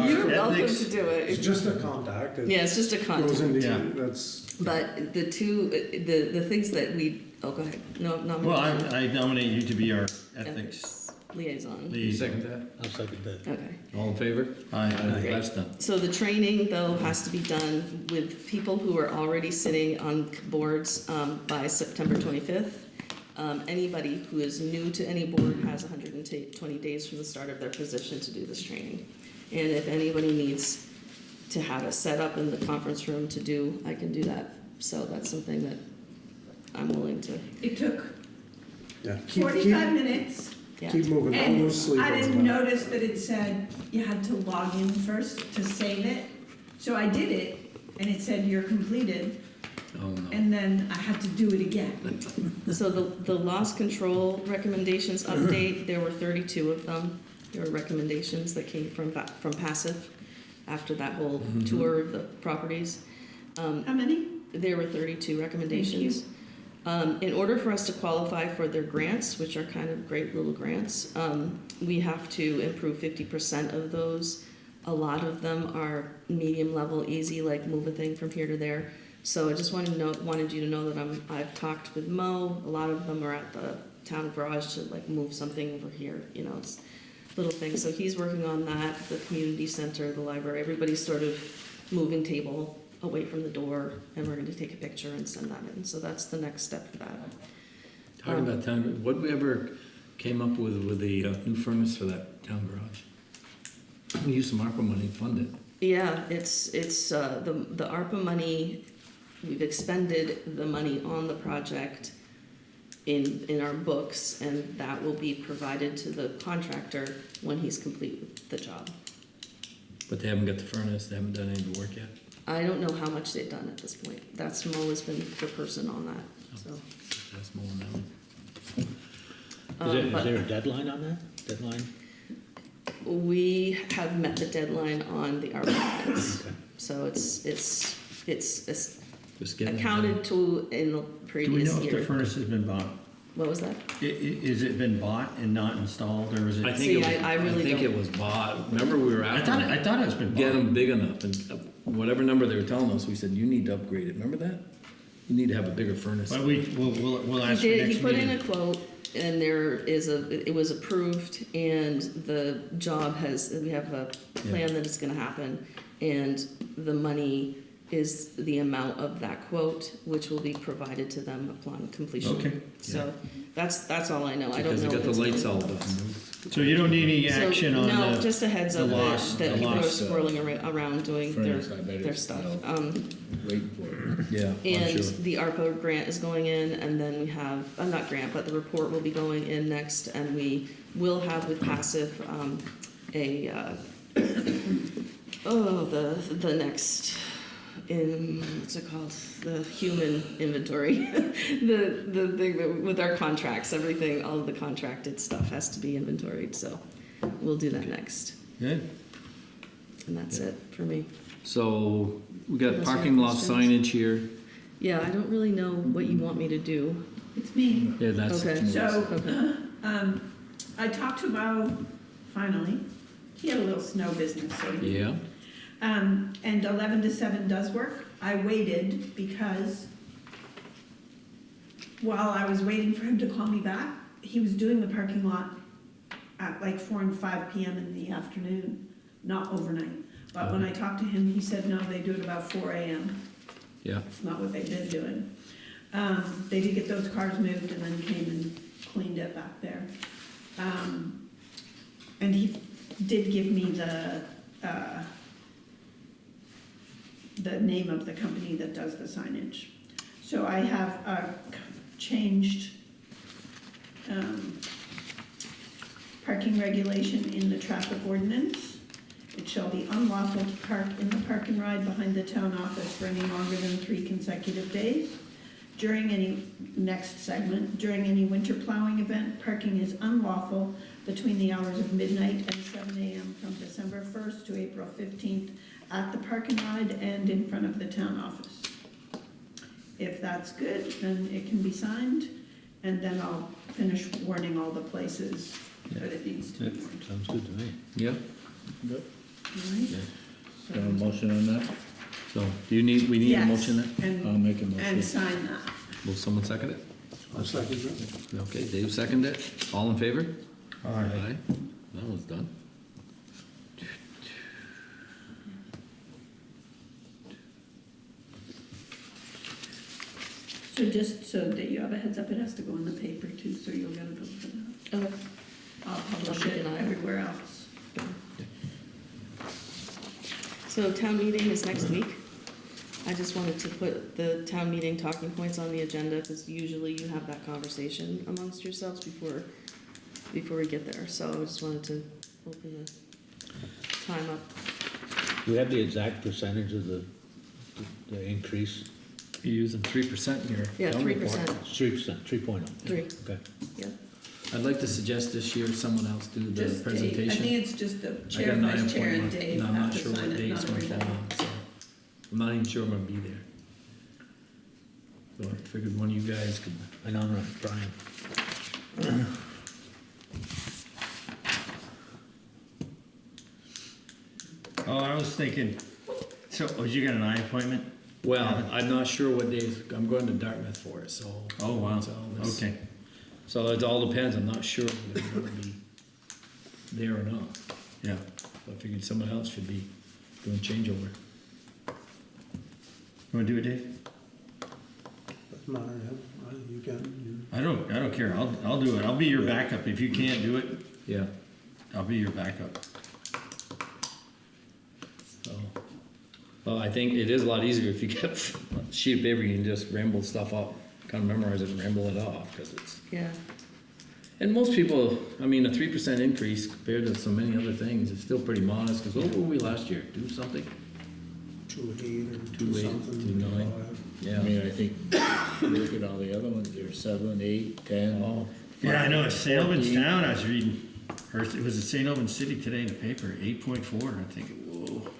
You're welcome ethics. to do It's it. just a contact. Yeah, it's just a Goes contact. into, Yeah. that's, But the things that we Oh, go ahead. No, not Well, me. I nominate you to be our ethics Liaison. You lead. second that? I'll second that. Okay. All in favor? Aye. That's done. So the training, though, has to be done with people who are already sitting on boards by September 25th. Anybody who is new to any board has 120 days from the start of their position to do this training. And if anybody needs to have it set up in the conference room to do, I can do that. So that's something that I'm willing to, It took Yeah. 45 minutes, yeah. Keep moving, no and sleep. I didn't notice that it said you had to log in first to save it. So I did it, and it said you're completed, Oh, no. and then I had to do it again. So the loss control recommendations update, there were 32 of them. There were recommendations that came from Passive after that whole tour of the properties. How many? There were 32 recommendations. In order for us to qualify for their grants, which are kind of great little grants, we have to improve 50% of those. A lot of them are medium level, easy, like move a thing from here to there. So I just wanted you to know that I've talked with Mo. A lot of them are at the town garage to like move something over here. You know, it's little things. So he's working on that. The community center, the library, everybody's sort of moving table away from the door, and we're going to take a picture and send that in. So that's the next step for that. Talking about town, what we ever came up with the new furnace for that town garage? We used some ARPA money to fund it. Yeah, it's the ARPA money. We've expended the money on the project in our books, and that will be provided to the contractor when he's complete with the job. But they haven't got the furnace, they haven't done any of the work yet. I don't know how much they've done at this point. That's Mo has been the person on that. So, That's more now. Is but there a deadline on that? Deadline? we have met the deadline on the ARPA grants. Okay. So it's Just getting it accounted done. to in the Do we previous know if the year. furnace has been bought? What was that? Is it been bought and not installed, or is it? I think See, it was, I really think don't- it was bought. Remember, we were I asking, thought it's been get bought. them big enough, and whatever number they were telling us, we said, you need to upgrade it. Remember that? You need to have a bigger furnace. But we'll ask for He next put in meeting. a quote, and it was approved, and the job we have a plan that it's gonna happen, and the money is the amount of that quote, which will be provided to them upon completion. Okay. So, that's all I know. I don't Because know. they got if the it's lights been- all done. So you don't need any So, action on no, the, just a heads the up loss- that the people are loss, swirling around doing Furnace, I bet their it's, stuff. you know, waiting for it. Yeah, I'm And sure. the ARPA grant is going in, and then we have, not grant, but the report will be going in next, and we will have with Passive, the next, what's it called? The human inventory. The thing that, with our contracts, everything, all of the contracted stuff has to be inventoried, so we'll do that next. good. And that's it for me. So, we got Unless you have parking lot questions. signage here. Yeah, I don't really know what you want me to do. It's me. Yeah, that's. Okay. So, Okay. I talked to Mo, finally. He had a little snow business, so he Yeah, and 11 to 7 does work. I waited because while I was waiting for him to call me back, he was doing the parking lot at like 4 and 5 p.m. in the afternoon, not overnight. But when I talked to him, he said, no, they do it about 4 a.m. yeah. It's not what they've been doing. They did get those cars moved and then came and cleaned it back there. And he did give me the name of the company that does the signage. So I have changed parking regulation in the traffic ordinance. It shall be unlawful to park in the park and ride behind the town office for any longer than 3 consecutive days. During any, next segment, during any winter plowing event, parking is unlawful between the hours of midnight and 7 a.m. from December 1st to April 15th at the park and ride and in front of the town office. If that's good, then it can be signed, and then I'll finish warning all the places that it needs to Yeah, be warned. sounds good to me. Yeah, Mm-hmm. Yep. All right? Got a motion on that? so, do we need a Yes, motion then? I'll and, make a and motion. sign that. Will someone second it? I'll second that. Okay, Dave seconded it. All in favor? Aye. That one's done. So just so that you have a heads up, it has to go in the paper too, so you'll get it over that. Okay. I'll publish keep it an eye. everywhere else. So town meeting is next week. I just wanted to put the town meeting talking points on the agenda, because usually you have that conversation amongst yourselves before we get there. So I just wanted to open the time up. Do we have the exact percentage of the increase? You're using 3% in your. Yeah, town report. 3%. 3%, 3.0. Three. Okay. Yeah. I'd like to suggest this year someone else do the Just Dave. I presentation. think it's just the I chair, got an eye vice chair, and appointment, Dave and I'm have not to sure sign what it, date's not gonna fall everybody. on, so. I'm not even sure I'm gonna be there. So I figured one of you guys could. I know, I'm Brian. Oh, I was thinking, so, oh, you got an eye appointment? Well, I'm not sure what days, I'm going to Dartmouth for it, so. Oh, wow, so this- okay. So it all depends, I'm not sure if I'm gonna be there or not. Yeah. I figured someone else should be doing changeover. You wanna do it, Dave? Doesn't matter, yeah, you can, I don't care, I'll do it, I'll be your backup, if you can't do it, Yeah. I'll be your backup. So, well, I think it is a lot easier if you get a sheet of paper, you can just ramble stuff up, kind of memorize it and ramble it off, because it's, Yeah. and most people, I mean, a 3% increase compared to so many other things is still pretty modest, because what were we last year? Do something? 2.8 or 2.8, 2 something. 2.9. I Yeah. mean, I think, look at all the other ones, they're 7, 8, 10. Oh, Yeah, I know, it's St. Albans 14. Town, I was reading, or it was St. Albans City today in the paper, 8.4, I'm thinking, whoa.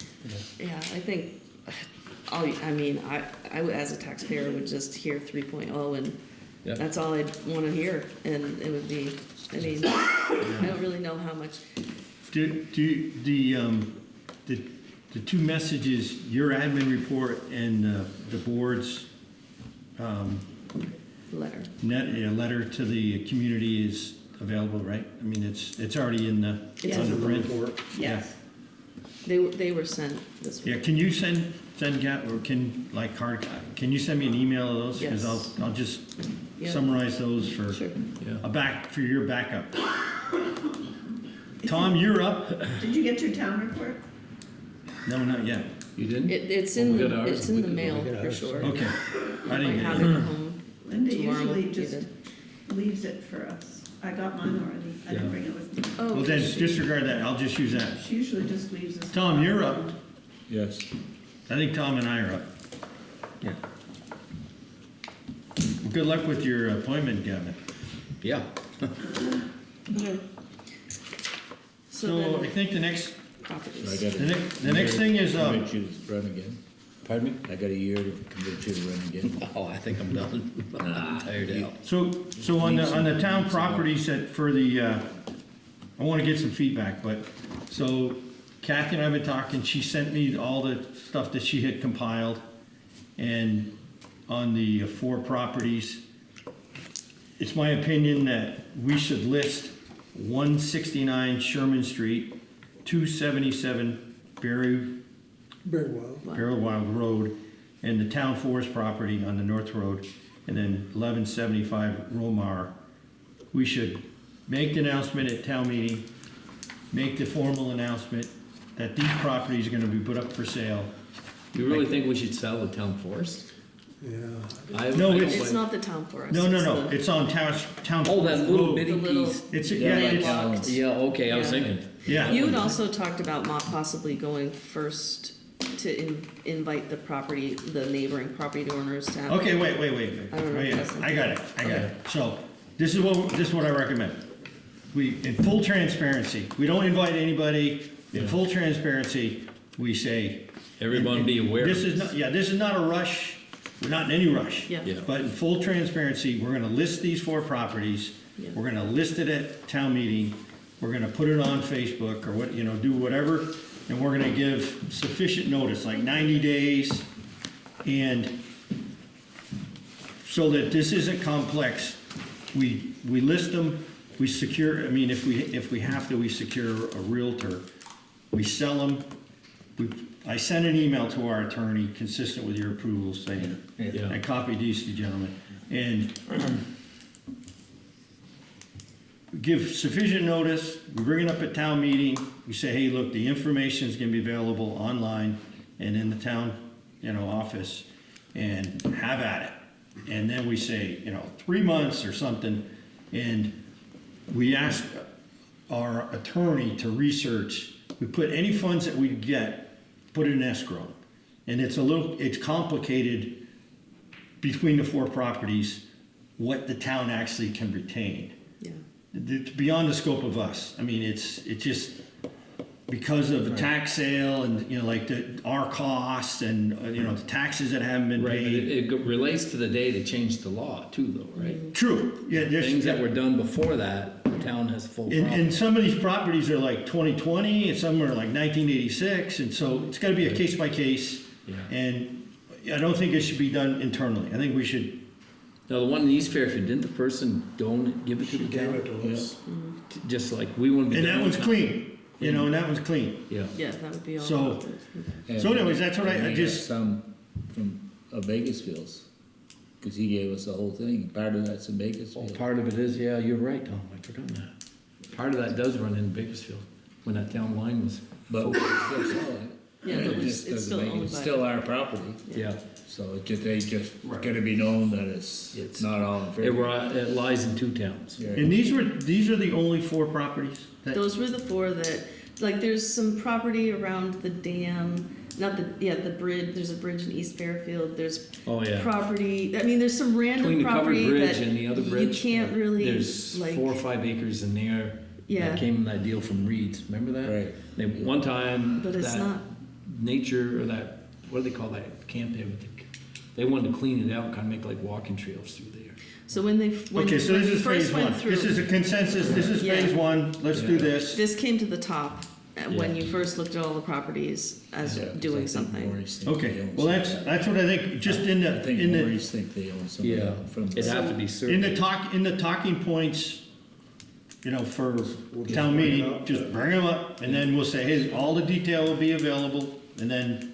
Yeah, I think, I mean, I as a taxpayer would just hear 3.0 and yeah. that's all I'd wanna hear, and it would be, I mean, I don't really know how much, Do, the two messages, your admin report and the board's, letter. letter to the community is available, right? I mean, it's already in the, It's on the in the print. Yes. They were sent this week. Yeah, can you send Gap, or can you send me an email of those? Because Yes. I'll just Yeah. summarize those for Sure. Yeah. for your backup. Tom, you're up. Did you get your town report? No, not yet. You didn't? It's Well, in we got the, ours. it's in the We mail get for ours. sure. Okay. I I didn't have get it it. at home. Linda Tomorrow, usually you just did. leaves it for us. I got mine already. I didn't Yeah. bring it with me. Oh, Well, then she- disregard that. I'll just use that. She usually just leaves us. Tom, you're up. Yes. I think Tom and I are up. Yeah. Well, good luck with your appointment, Gavin. Yeah. Okay. So So I then, think the next, So I properties. got the next thing is, convince you to run again. Pardon me? I got a year to convince you to run again. Oh, I think I'm done. I'm tired out. so on the town properties that for the, I wanna get some feedback, but, so Kathy and I have been talking, she sent me all the stuff that she had compiled. And on the 4 properties, it's my opinion that we should list 169 Sherman Street, 277 Very well. Barrel Wild Road, and the town forest property on the North Road, and then 1175 Romar. We should make the announcement at town meeting, make the formal announcement that these properties are gonna be put up for sale. You really think we should sell the town forest? Yeah. No, I don't It's like- not the town forest. No, it's no, the- it's on town Oh, that forest little road. bitty The little- piece. It's, Yeah, yeah, it's, landlocked. Yeah, okay, I was Yeah. thinking. yeah. You had also talked about possibly going first to invite the property, the neighboring property owners to have. Okay, wait. I don't know if Yeah, that's I got it. Okay. So, this is what I recommend. We, in full transparency, we don't invite anybody, in full transparency, we say. Everyone be aware. This is not, yeah, this is not a rush, we're not in any rush. Yeah. Yeah. But in full transparency, we're gonna list these 4 properties, Yeah. we're gonna list it at town meeting, we're gonna put it on Facebook or what, do whatever, and we're gonna give sufficient notice, like 90 days, and so that this isn't complex, we list them, we secure, I mean, if we have to, we secure a Realtor. We sell them, I send an email to our attorney consistent with your approval saying, Yeah. I copied these two gentlemen, and we give sufficient notice, we bring it up at town meeting, we say, hey, look, the information is gonna be available online and in the town, office, and have at it. And then we say, 3 months or something, and we ask our attorney to research, we put any funds that we get, put it in escrow. And it's complicated between the 4 properties, what the town actually can retain. Yeah. It's beyond the scope of us. I mean, it's just because of the tax sale and, our costs and, the taxes that haven't been Right, but paid. it relates to the day they changed the law too, though, right? True, yeah, Things that were done before that, the town has full and profit. some of these properties are like 2020 and some are like 1986, and so it's gotta be a case by case. Yeah. And I don't think it should be done internally. I think we should, Now, the one in East Fairfield, didn't the person give it to the Gave town? it to us. Just like we wouldn't be. and done that with one's clean, and that one's clean. Yeah. Yeah, that would be all. So- of it. And- So anyways, that's what I and we just- got some from Bakersfield's, cause he gave us the whole thing, part of that's in Well, Bakersfield. part of it is, yeah, you're right, Tom, I forgot that. Part of that does run in Bakersfield, when that town line was. But we still sell it. Yeah, but It it's just doesn't still make it- owned it's by- still our property, Yeah. so they just Right. gotta be known that It's- it's not all in It, Fairfield. it lies in 2 towns. Yeah. And these are the only 4 properties that, Those were the 4 that, like, there's some property around the dam, the bridge, there's a bridge in East Fairfield, there's Oh, yeah. property, I mean, there's some Between random the covered property bridge that and the other you bridge. can't really, There's like, 4 or 5 acres in there. Yeah. That came in that deal from Reed's, remember that? Right. They, one time, but it's that not, nature, or that, what do they call that camp there? They wanted to clean it out, kind of make like walking trails through there. so when okay, so when this we is first phase went 1. through. This is a consensus, this is Yeah. phase 1, let's do Yeah. this. This came to the top when Yeah. you first looked at all the properties as Yeah, 'cause I doing think something. Maurice think they Okay, own well, some. that's what I think, just in I think the, Maurice think they own some Yeah, from. it'd have to be in certain. the talking points, for We'll just town bring it meeting, up. just bring them up, and then we'll say, hey, all the detail will be available, and then,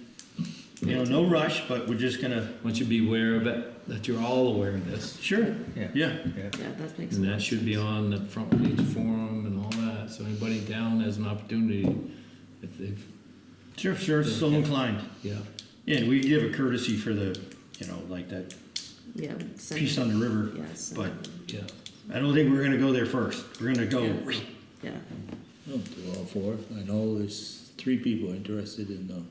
no rush, but we're just gonna, Once you be aware of it, that you're all aware of this. sure, Yeah. yeah. Yeah, that makes And sense. that should be on the front page forum and all that, so anybody in town has an opportunity, if they've, Sure, so inclined. yeah. And we give a courtesy for the, like that Yeah. send- piece on the river, Yes. but Yeah. I don't think we're gonna go there first. We're gonna go, Yeah. I'll do all 4. I know there's 3 people interested in the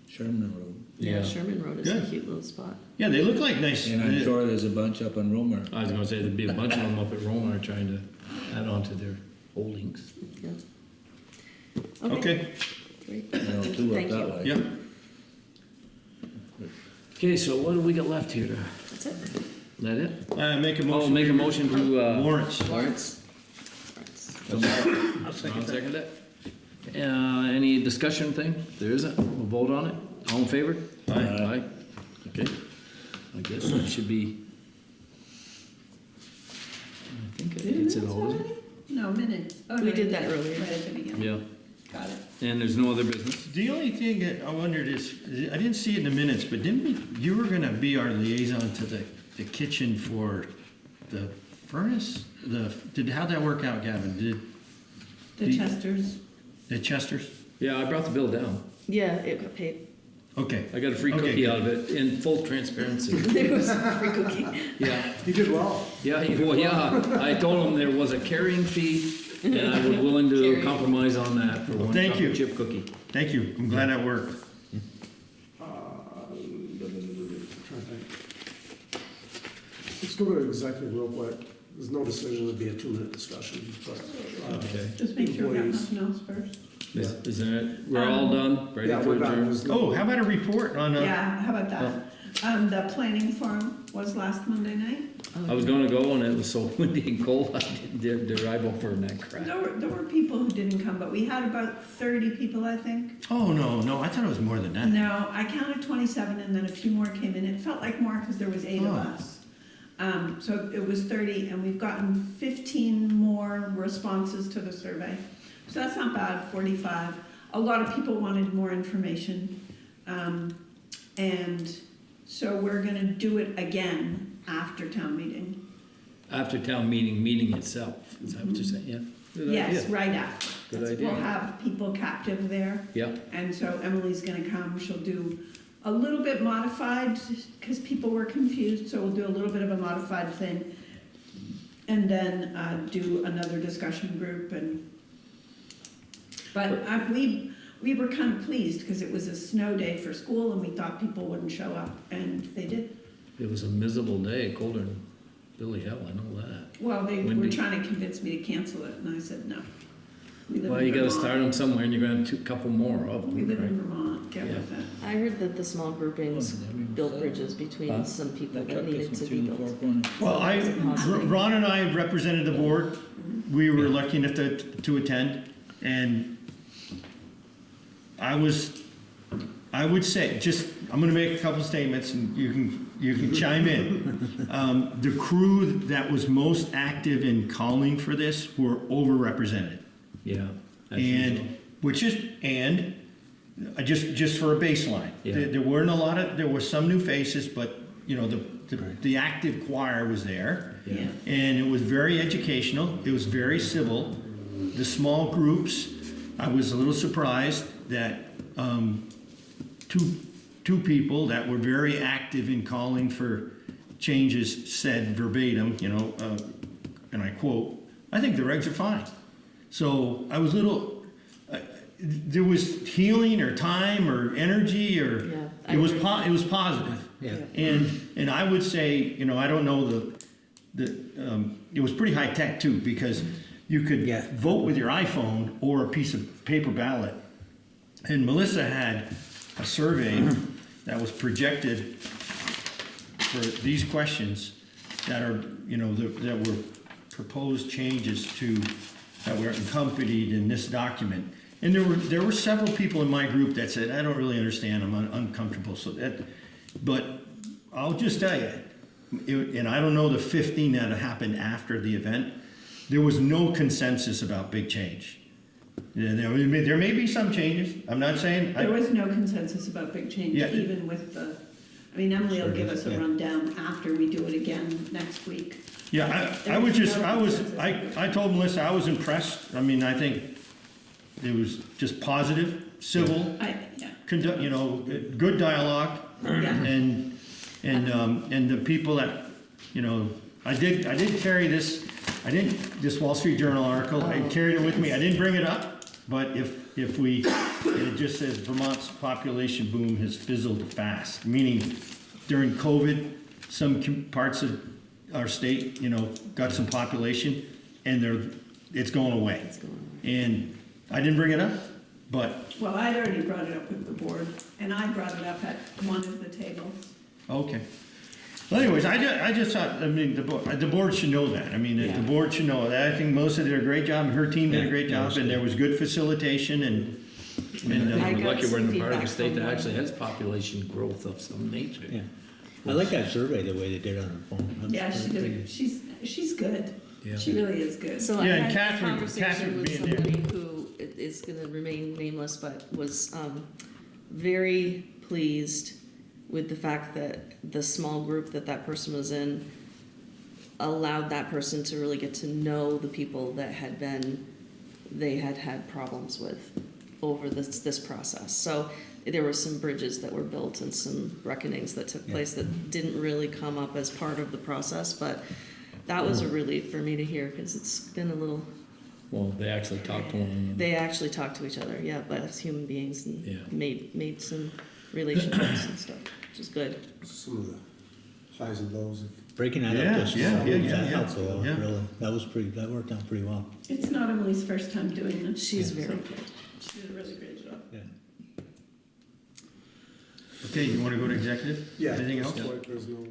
Sherman Road. Yeah, Yeah. Sherman Road is a Good. cute little spot. yeah, they look like nice. And I'm sure there's a bunch up on Romer. I was gonna say, there'd be a bunch of them up at Roma trying to add on to their holdings. Yeah. Okay, Great. You know, 2 up Thank that you. way. yeah. Okay, so what do we got left here? That's it. Is that it? Make a Oh, motion. make a motion to, Warrants. Lawrence. I'll second it. Any discussion thing? There isn't, we'll vote on it. All in favor? Aye. Okay. I guess that should be. I think it's it all, isn't it? No, minutes. Oh, We no, did that yeah, earlier. Right at the beginning. Yeah. Got it. And there's no other business? The only thing that I wondered is, I didn't see it in the minutes, but you were gonna be our liaison to the kitchen for the furnace? How'd that work out, Gavin? The Chesters. The Chesters? Yeah, I brought the bill down. Yeah, it got paid. Okay, I got a free Okay, cookie good. out of it in full transparency. There was a free cookie. Yeah. You did well. Yeah, well, yeah, I told him there was a carrying fee, and I was willing to Carrying. compromise on that for one Thank you. chocolate chip cookie. thank you, I'm glad that worked. Trying to think. Let's go to executive real quick. There's no decision, it'd be a 2-minute discussion, but. Okay. Just make sure we got Employees. nothing else first. Is that, we're all done? Ready Yeah, to we're done. adjourn? There's no- Oh, how about a report on, Yeah, how about that? The planning forum was last Monday night. I was gonna go and it was so windy and cold, I didn't dare drive over in that crap. There were people who didn't come, but we had about 30 people, I think. oh, no, I thought it was more than that. No, I counted 27 and then a few more came in. It felt like more because there was 8 of Oh. us. So it was 30, and we've gotten 15 more responses to the survey. So that's not bad, 45. A lot of people wanted more information. And so we're gonna do it again after town meeting. After town meeting itself, is that what you're saying? Yeah? Good Yes, idea. right after. Good We'll idea. have people captive there. Yeah, And so Emily's gonna come, she'll do a little bit modified, because people were confused, so we'll do a little bit of a modified thing. And then, do another discussion group but we were kind of pleased, because it was a snow day for school, and we thought people wouldn't show up, and they did. it was a miserable day, colder than Billy hell, I know that. Well, they were Windy. trying to convince me to cancel it, and I said, no. We live Well, in you gotta Vermont. start them somewhere, and you're gonna have a couple more of We them, live in right? Vermont, get with it. I heard that the small groupings built bridges between some people that needed to be built. Well, Ron and I represented the board. We were lucky enough to attend, and I would say, I'm gonna make a couple statements, and you can chime in. The crew that was most active in calling for this were overrepresented. Yeah. as usual. Just for a baseline, Yeah. there weren't a lot of, there were some new faces, but, you know, the active choir was there. Yeah. And it was very educational, it was very civil. The small groups, I was a little surprised that two people that were very active in calling for changes said verbatim, you know, and I quote, "I think the regs are fine." So I was a little, there was healing or time or energy or, Yeah, I it was agree. it was positive. Yeah. And I would say, you know, I don't know it was pretty high tech too, because you could Yeah. vote with your iPhone or a piece of paper ballot. And Melissa had a survey that was projected for these questions that are, you know, that were proposed changes that were accompanied in this document. And there were several people in my group that said, "I don't really understand, I'm uncomfortable." But I'll just tell you, and I don't know the 15 that happened after the event, there was no consensus about big change. Yeah, there may be some changes, I'm not saying. There was no consensus about big change, Yeah. even with Emily will give us a Yeah. rundown after we do it again next week. Yeah, I told Melissa I was impressed. I mean, I think it was just positive, civil, conduct, you know, good dialogue. Yeah. And the people that, you know, I did carry this Wall Street Journal article, I carried it with me, I didn't bring it up, but it just says Vermont's population boom has fizzled fast, meaning during COVID, some parts of our state, you know, got some population, and it's going away. And I didn't bring it up, but, Well, I'd already brought it up with the board, and I brought it up at one of the tables. okay. Well, anyways, I just thought, I mean, the board should know that. I mean, the board should know that. I think Melissa did a great job, her team did a great Yeah, job, and there was good facilitation and, I think I we're got lucky we're in some the part of the feedback state from that them. actually has population growth of some nature. Yeah. I like that survey, the way they did it on the phone. That's Yeah, she pretty- did, she's good. Yeah. She really is good. So I Yeah, and had a Catherine conversation with being there. somebody who is gonna remain nameless, but was very pleased with the fact that the small group that person was in allowed that person to really get to know the people that they had problems with over this process. So there were some bridges that were built and some reckonings that took place that didn't really come up as part of the process, but that was a relief for me to hear, because it's been a little, Well, they actually talked to one another. they actually talked to each other, yeah, but as human beings, and Yeah. made some relationships and stuff, which is good. Some of the highs and lows of Breaking that Yeah, up to yeah, small yeah, groups, that yeah, helps a lot, yeah. really. That worked out pretty well. It's not Emily's first time doing this. She's very good. She did a really great job. Yeah. okay, you wanna go to executive? Yeah. Anything else? There's no